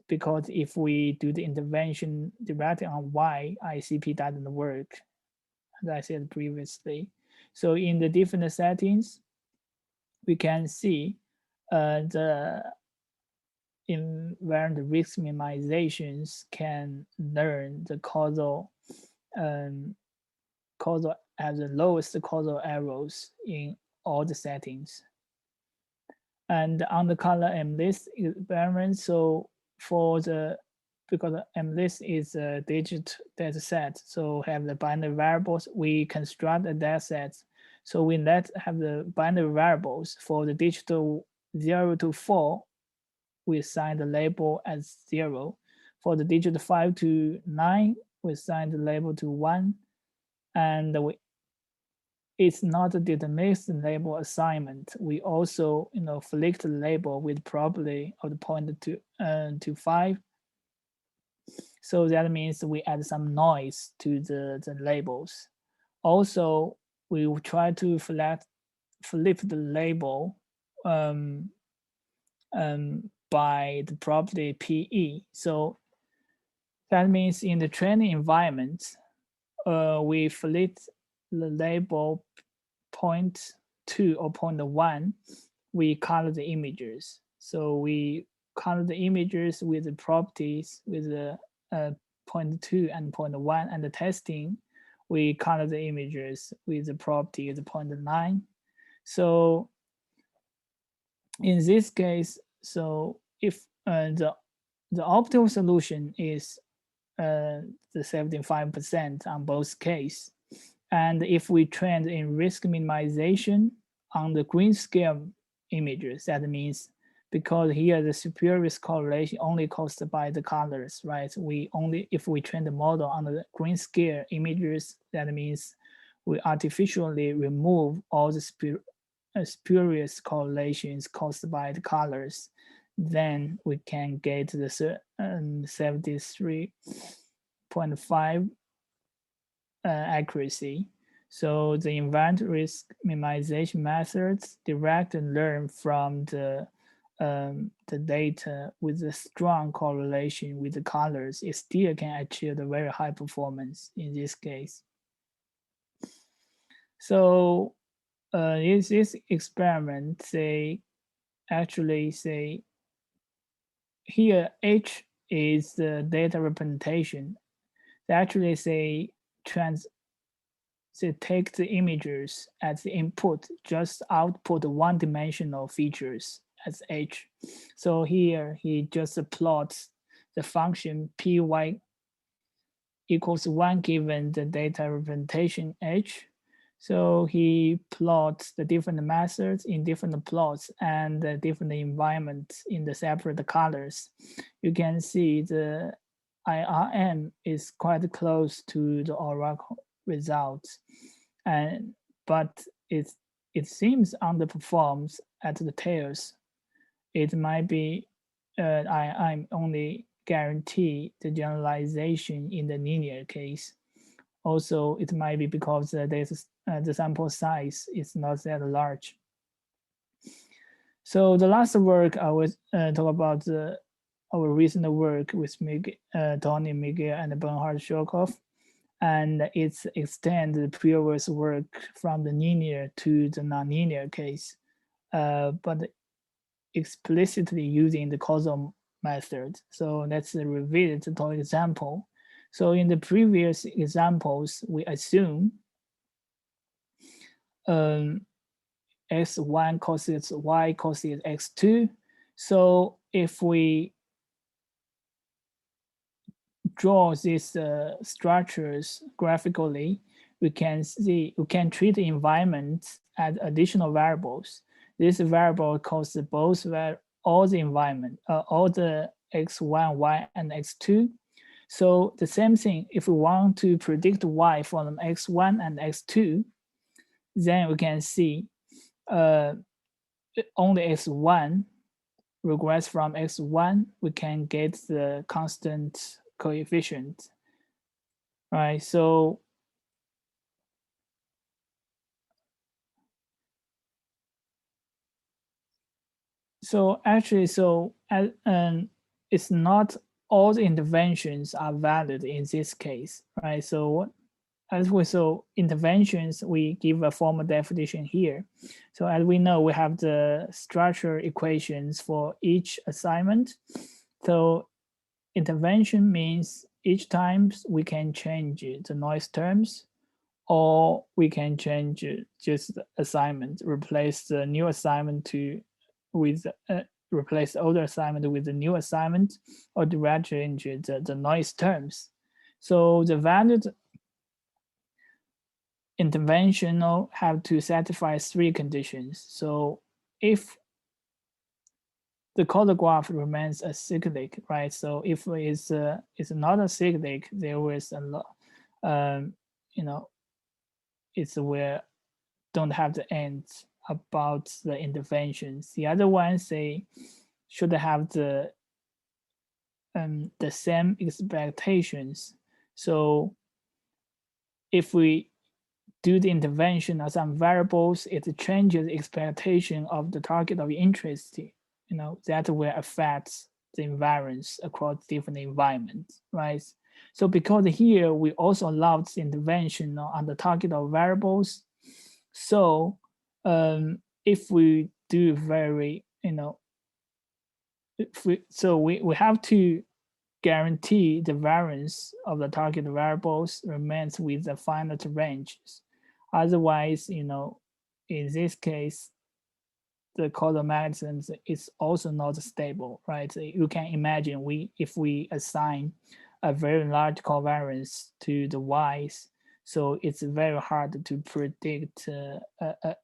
because if we do the intervention directly on Y, ICP doesn't work, as I said previously. So in the different settings, we can see the invariant risk minimizations can learn the causal as the lowest causal errors in all the settings. And on the color MList experiment, so for the because MList is a digit data set, so have the binary variables, we construct a data set. So we have the binary variables for the digital 0 to 4, we assign the label as 0. For the digit 5 to 9, we assign the label to 1. And it's not a deterministic label assignment. We also flick the label with probability of the point to 5. So that means we add some noise to the labels. Also, we will try to flip the label by the probability PE. So that means in the training environment, we flip the label 0.2 or 0.1, we color the images. So we color the images with the properties with the 0.2 and 0.1, and the testing, we color the images with the property of 0.9. So in this case, so if the optimal solution is the 75% on both cases, and if we train in risk minimization on the green scale images, that means because here the superior risk correlation only caused by the colors, right? If we train the model on the green scale images, that means we artificially remove all the spurious correlations caused by the colors, then we can get the 73.5 accuracy. So the invariant risk minimization methods direct and learn from the the data with a strong correlation with the colors, it still can achieve the very high performance in this case. So in this experiment, they actually say here H is the data representation. They actually say they take the images as the input, just output one-dimensional features as H. So here he just plots the function Py equals 1 given the data representation H. So he plots the different methods in different plots and the different environments in the separate colors. You can see the IRM is quite close to the Oracle results, but it seems underperforms at the tails. It might be I'm only guarantee the generalization in the linear case. Also, it might be because the sample size is not that large. So the last work I will talk about our recent work with Tony, Miguel, and Bernhard Schölkopf, and it's extend the previous work from the linear to the nonlinear case, but explicitly using the causal method. So let's revisit the example. So in the previous examples, we assume x1 causes y causes x2. So if we draw these structures graphically, we can treat the environment as additional variables. This variable causes both all the environment, all the x1, y, and x2. So the same thing, if we want to predict y from x1 and x2, then we can see only x1 regress from x1, we can get the constant coefficient, right? So actually, it's not all the interventions are valid in this case, right? So interventions, we give a formal definition here. So as we know, we have the structure equations for each assignment. So intervention means each time we can change the noise terms, or we can change just the assignment, replace the new assignment with replace the older assignment with the new assignment, or directly change the noise terms. So the valid interventional have to satisfy 3 conditions. So if the color graph remains acyclic, right? So if it's not acyclic, there is a lot, it's where don't have the ends about the interventions. The other ones, they should have the same expectations. So if we do the intervention of some variables, it changes the expectation of the target of interest. That will affect the invariance across different environments, right? So because here we also allowed the intervention on the target of variables. So if we do very, we have to guarantee the variance of the target variables remains with the finite ranges. Otherwise, in this case, the causal mechanism is also not stable, right? So you can imagine if we assign a very large covariance to the y's, so it's very hard to predict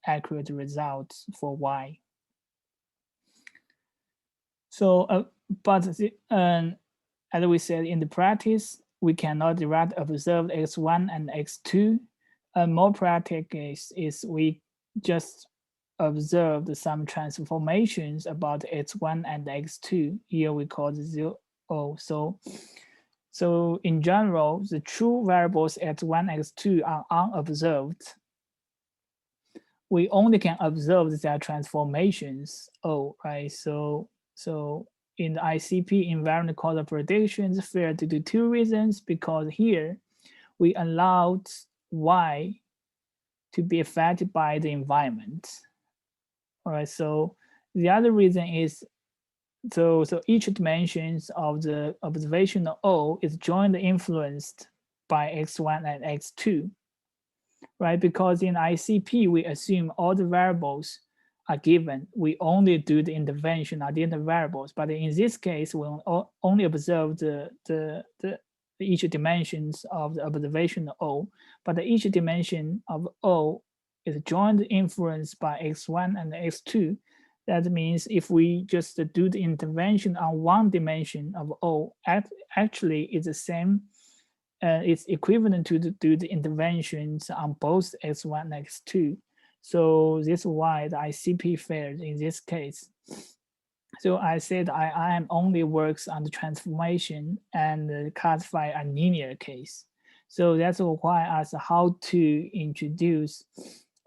accurate results for y. So, but as we said in the practice, we cannot direct observe x1 and x2. A more practical is we just observed some transformations about x1 and x2. Here we call the 0. So in general, the true variables x1, x2 are unobserved. we only can observe their transformations O, right? So in the ICP, invariant causal predictions fail due to two reasons, because here we allowed Y to be affected by the environment. All right, so the other reason is, so each dimensions of the observational O is jointly influenced by x1 and x2, right? Because in ICP, we assume all the variables are given. We only do the intervention of the variables. But in this case, we only observe the each dimensions of the observational O. But each dimension of O is jointly influenced by x1 and x2. That means if we just do the intervention on one dimension of O, actually it's the same. It's equivalent to do the interventions on both x1 and x2. So this is why the ICP failed in this case. So I said IRM only works on the transformation, and the classifier a linear case. So that's require us how to introduce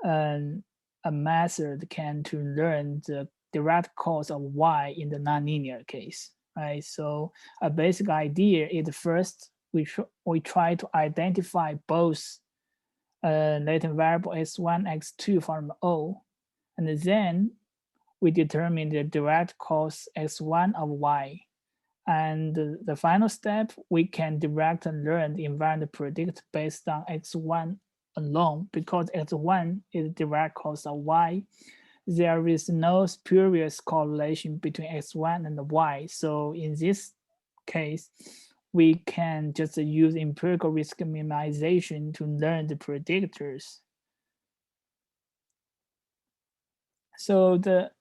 a method to learn the direct cause of Y in the nonlinear case, right? So a basic idea is first we try to identify both latent variable x1, x2 from O, and then we determine the direct cause x1 of Y. And the final step, we can directly learn the invariant predict based on x1 alone, because x1 is the direct cause of Y. There is no spurious correlation between x1 and Y. So in this case, we can just use empirical risk minimization to learn the predictors. So the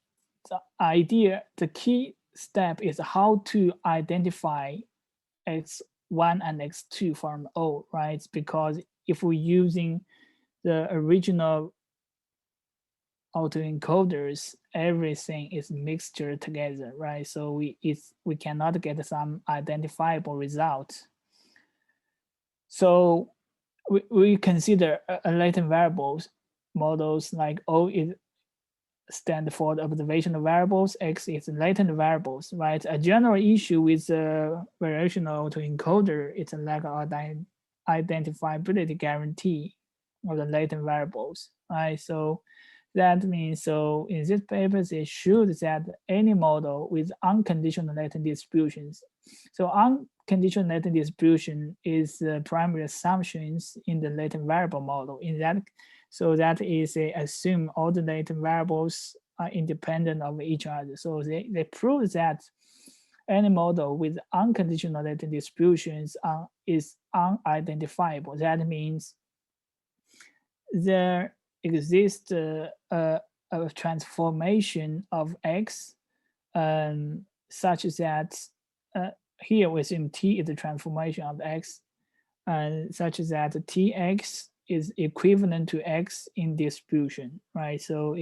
idea, the key step is how to identify x1 and x2 from O, right? Because if we're using the original autoencoders, everything is mixture together, right? So we cannot get some identifiable result. So we consider a latent variables models like O is stand for the observational variables, X is latent variables, right? A general issue with the variational autoencoder is a lack of identifiability guarantee of the latent variables, right? So that means, so in this paper, they showed that any model with unconditional latent distributions. So unconditional latent distribution is the primary assumptions in the latent variable model. In that, so that is they assume all the latent variables are independent of each other. So they prove that any model with unconditional latent distributions is unidentifiable. That means there exists a transformation of X such that here we assume T is the transformation of X, such that Tx is equivalent to X in distribution, right? So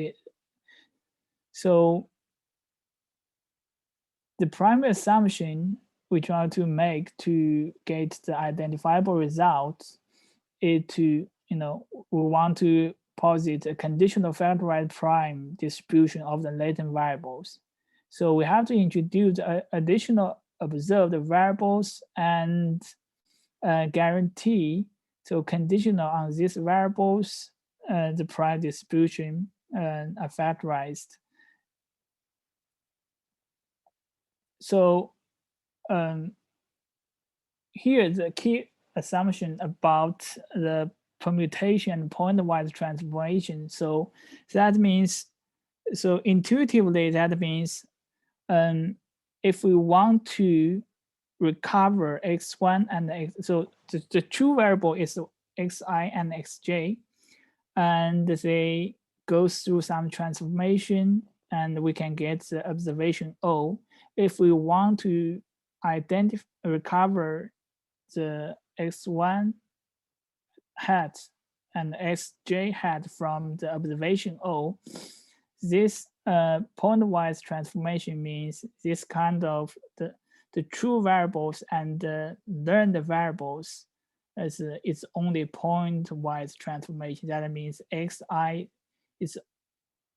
the primary assumption we try to make to get the identifiable result is to, we want to posit a conditional factorized prime distribution of the latent variables. So we have to introduce additional observed variables and guarantee, so conditional on these variables, the prime distribution are factorized. So here the key assumption about the permutation and point-wise transformation. So that means, so intuitively that means if we want to recover x1 and x, so the true variable is xi and xj, and they go through some transformation, and we can get the observation O. If we want to recover the x1 hat and xj hat from the observation O, this point-wise transformation means this kind of the true variables and the learned variables as it's only point-wise transformation. That means xi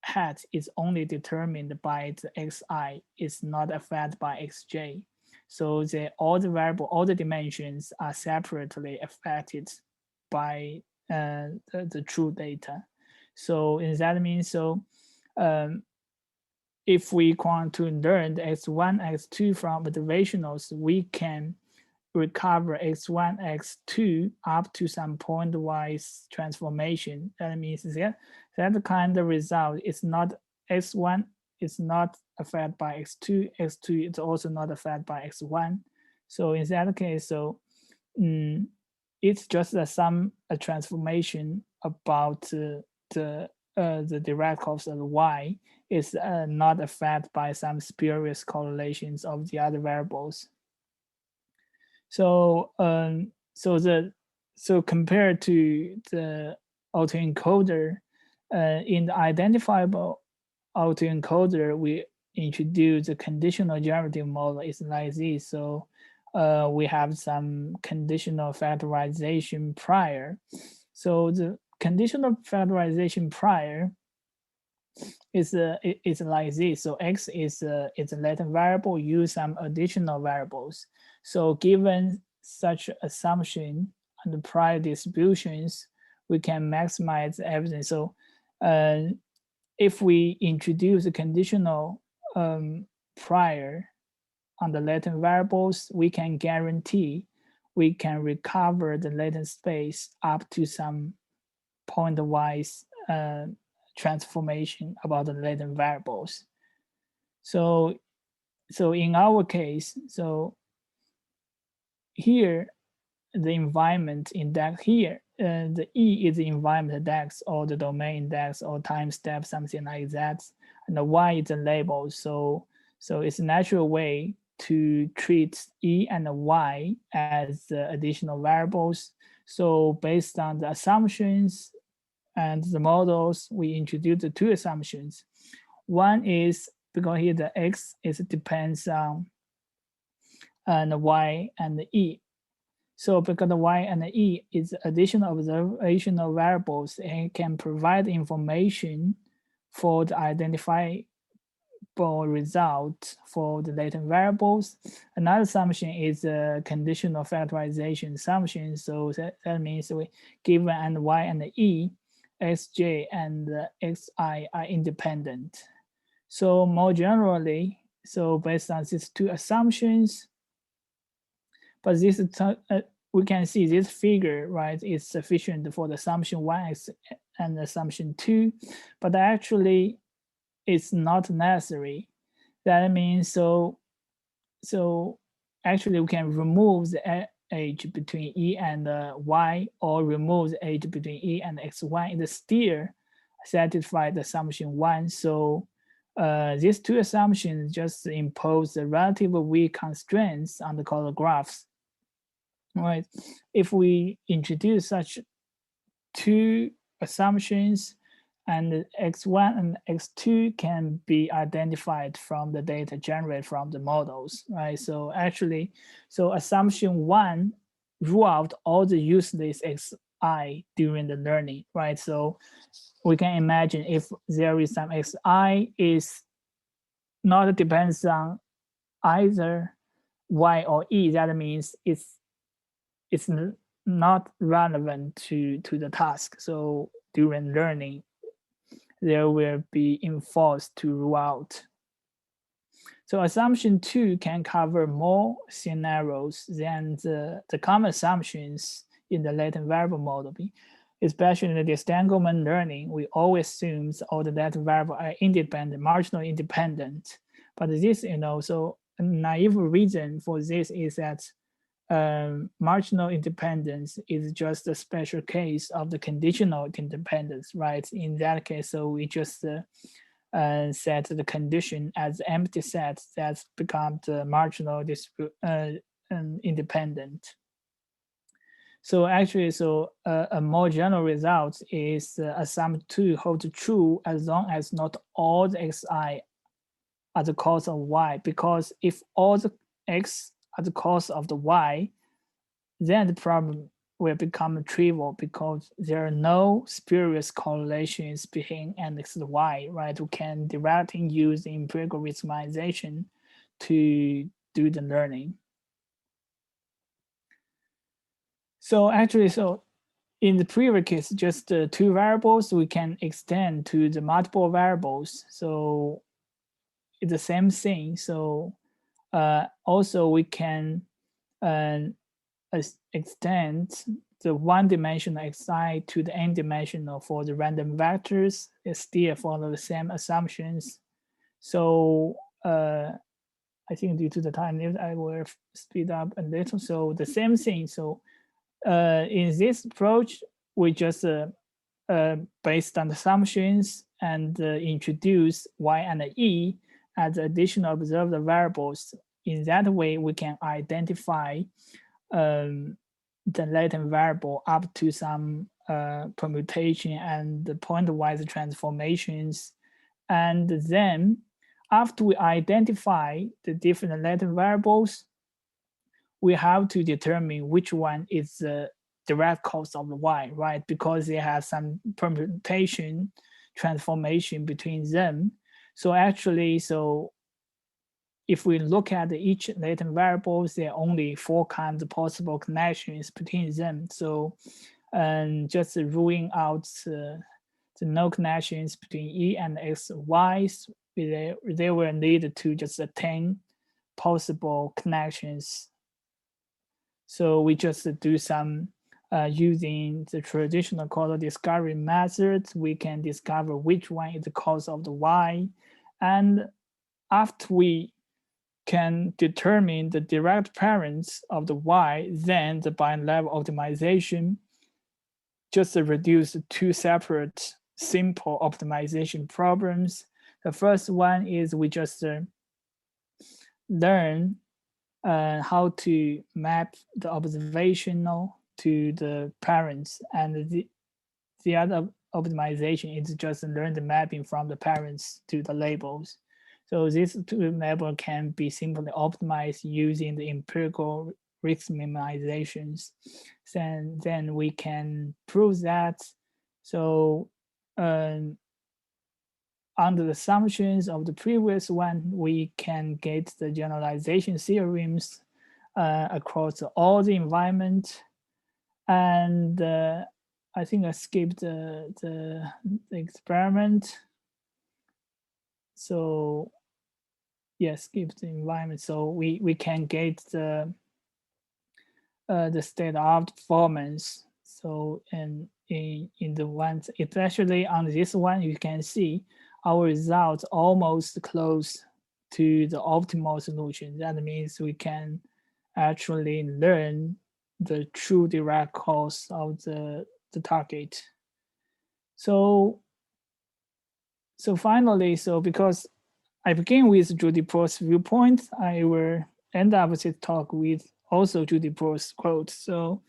hat is only determined by the xi, is not affected by xj. So all the dimensions are separately affected by the true data. So that means, if we want to learn the x1, x2 from observationals, we can recover x1, x2 up to some pointwise transformation. That means that kind of result is not x1 is not affected by x2, x2 is also not affected by x1. So in that case, it's just a transformation about the direct cause of y is not affected by some spurious correlations of the other variables. So so compared to the autoencoder, in the identifiable autoencoder, we introduce a conditional generative model. It's like this. So we have some conditional factorization prior. So the conditional factorization prior is like this. So x is a latent variable, use some additional variables. So given such assumption and the prior distributions, we can maximize everything. So if we introduce a conditional prior on the latent variables, we can guarantee we can recover the latent space up to some pointwise transformation about the latent variables. So in our case, so here the environment index here, the E is the environment index or the domain index or time step, something like that, and the Y is the label. So it's a natural way to treat E and Y as additional variables. So based on the assumptions and the models, we introduce the two assumptions. One is because here the X depends on the Y and the E. So because the Y and the E is additional observational variables, and can provide information for the identifiable result for the latent variables. Another assumption is a conditional factorization assumption. So that means we given and Y and the E, xj and xi are independent. So more generally, so based on these two assumptions, but this we can see this figure, right, is sufficient for the assumption 1 and assumption 2, but actually it's not necessary. That means so actually we can remove the age between E and Y, or remove the age between E and xy. It still satisfy the assumption 1. So these two assumptions just impose the relatively weak constraints on the causal graphs. Right? If we introduce such two assumptions, and x1 and x2 can be identified from the data generated from the models, right? So actually, so assumption 1 rule out all the useless xi during the learning, right? So we can imagine if there is some xi is not depends on either y or e, that means it's not relevant to the task. So during learning, there will be enforced to rule out. So assumption 2 can cover more scenarios than the common assumptions in the latent variable model. Especially in the disentanglement learning, we always assume all the latent variables are independent, marginally independent. But this, so a naive reason for this is that marginal independence is just a special case of the conditional independence, right? In that case, so we just set the condition as empty set that's become the marginal independent. So actually, so a more general result is assumption 2 holds true as long as not all the xi are the cause of y, because if all the x are the cause of the y, then the problem will become trivial because there are no spurious correlations between x and y, right? We can directly use empirical maximization to do the learning. So actually, in the previous case, just the 2 variables, we can extend to the multiple variables. So it's the same thing. So also we can extend the one-dimensional xi to the n-dimensional for the random vectors. It still follow the same assumptions. So I think due to the time limit, I will speed up a little. So the same thing. So in this approach, we just based on assumptions and introduce y and e as additional observed variables. In that way, we can identify the latent variable up to some permutation and the pointwise transformations. And then after we identify the different latent variables, we have to determine which one is the direct cause of the y, right? Because they have some permutation transformation between them. So actually, if we look at each latent variables, there are only 4 kinds of possible connections between them. So just ruling out the no connections between e and x, y's, they will lead to just 10 possible connections. So we just do some using the traditional causal discovery methods, we can discover which one is the cause of the y. And after we can determine the direct parents of the y, then the bind-level optimization just reduce 2 separate simple optimization problems. The first one is we just learn how to map the observational to the parents, and the other optimization is just learn the mapping from the parents to the labels. So these 2 labels can be simply optimized using the empirical risk minimizations. Then we can prove that. So under the assumptions of the previous one, we can get the generalization theorems across all the environment. And I think I skipped the experiment. So yes, skip the environment. So we can get the state of performance. So in the ones, especially on this one, you can see our results almost close to the optimal solution. That means we can actually learn the true direct cause of the target. So finally, because I begin with Judy Proulx's viewpoint, I will end up this talk with also Judy Proulx's quote. So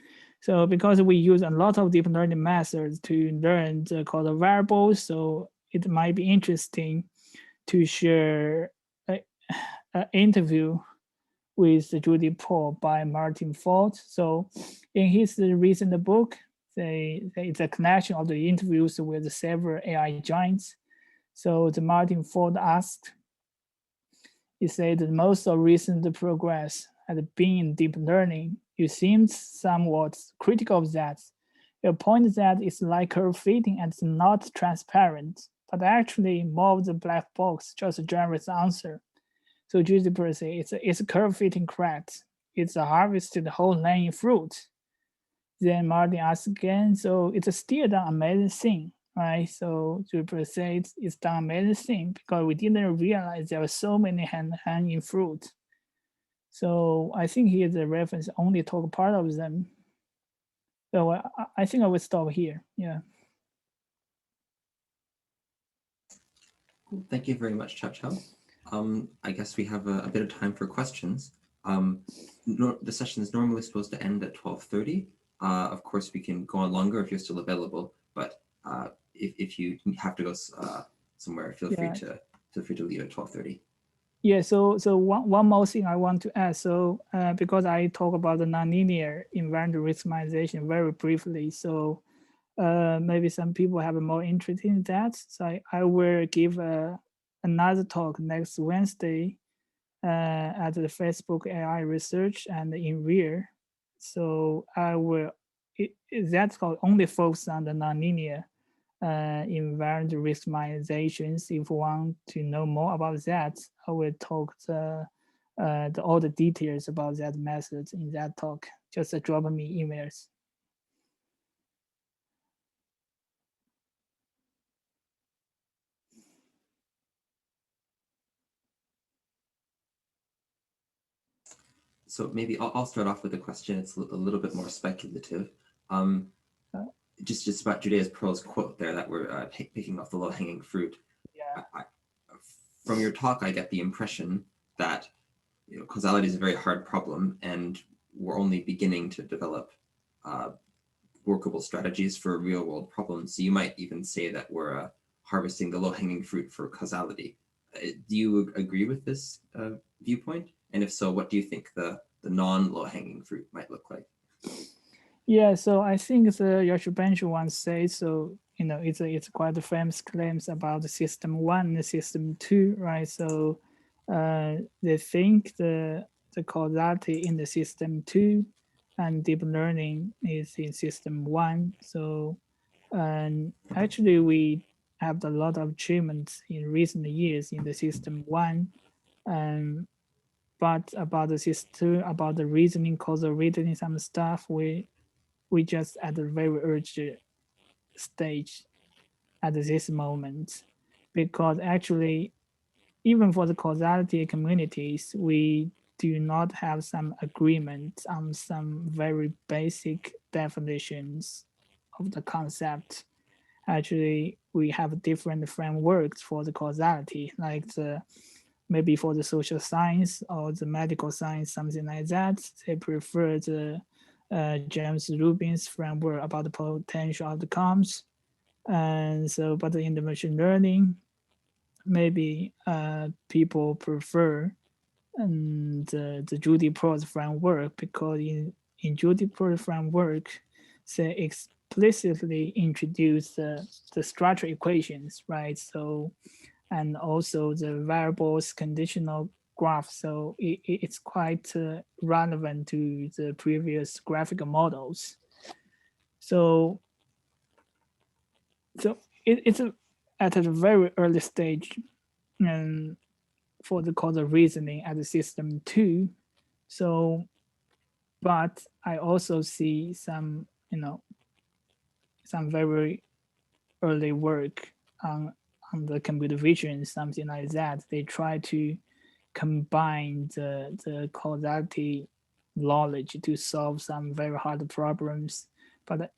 because we use a lot of deep learning methods to learn the causal variables, so it might be interesting to share an interview with Judy Proulx by Martin Ford. So in his recent book, it's a collection of the interviews with several AI giants. So the Martin Ford asked, he said that most of recent progress has been in deep learning. You seem somewhat critical of that. Your point that it's like curve fitting and it's not transparent, but actually more of the black box just generates the answer. So Judy Proulx says it's a curve fitting correct. It's a harvested whole laying fruit. Then Martin asks again, so it's still done amazing thing, right? So Judy Proulx says it's done amazing thing because we didn't realize there were so many hanging fruit. So I think here's a reference, only talk part of them. So I think I will stop here. Yeah. Thank you very much, Chaochao. I guess we have a bit of time for questions. The session is normally supposed to end at 12:30. Of course, we can go on longer if you're still available, but if you have to go somewhere, feel free to leave at 12:30. Yeah, so one more thing I want to add. So because I talk about the nonlinear invariant maximization very briefly, so maybe some people have more interest in that. So I will give another talk next Wednesday at the Facebook AI Research and in REAR. So I will, that's called only focus on the nonlinear invariant maximizations. If you want to know more about that, I will talk all the details about that method in that talk. Just drop me emails. So maybe I'll start off with a question. It's a little bit more speculative. Just about Judea's Pearl's quote there that we're picking off the low-hanging fruit. Yeah. From your talk, I get the impression that causality is a very hard problem, and we're only beginning to develop workable strategies for real-world problems. So you might even say that we're harvesting the low-hanging fruit for causality. Do you agree with this viewpoint? And if so, what do you think the non-low-hanging fruit might look like? Yeah, so I think the Yoshi Bench once said, so it's quite famous claims about the system 1 and the system 2, right? So they think the causality in the system 2 and deep learning is in system 1. So and actually we have a lot of achievements in recent years in the system 1. But about the system, about the reasoning, causal reasoning, some stuff, we just at a very early stage at this moment, because actually even for the causality communities, we do not have some agreement on some very basic definitions of the concept. Actually, we have different frameworks for the causality, like maybe for the social science or the medical science, something like that. They prefer the James Rubin's framework about the potential outcomes. And so, but in the machine learning, maybe people prefer the Judy Pearl's framework, because in Judy Pearl's framework, they explicitly introduce the structure equations, right? So, and also the variables conditional graph. So it's quite relevant to the previous graphical models. So it's at a very early stage, and for the causal reasoning at the system 2. So, but I also see some some very early work on the computer vision, something like that. They try to combine the causality knowledge to solve some very hard problems, but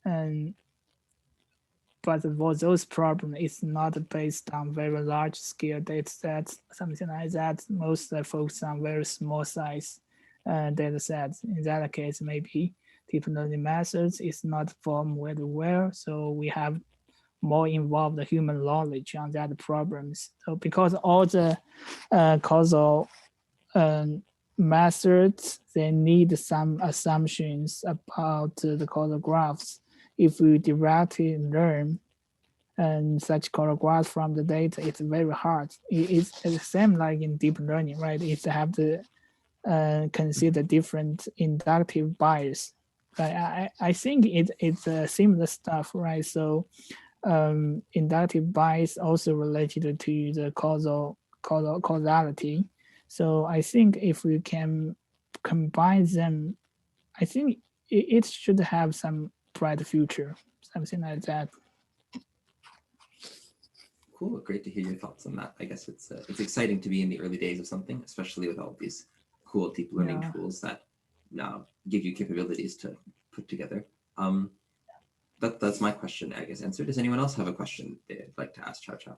for those problems, it's not based on very large scale data sets, something like that. Most focus on very small size data sets. In that case, maybe deep learning methods is not formed very well. So we have more involved human knowledge on that problems. So because all the causal methods, they need some assumptions about the causal graphs. If we directly learn and such causal graphs from the data, it's very hard. It's the same like in deep learning, right? It's have to consider different inductive bias. I think it's similar stuff, right? So inductive bias also related to the causality. So I think if we can combine them, I think it should have some bright future, something like that. Cool, great to hear your thoughts on that. I guess it's exciting to be in the early days of something, especially with all these cool deep learning tools that now give you capabilities to put together. That's my question, I guess, answered. Does anyone else have a question they'd like to ask Chaochao?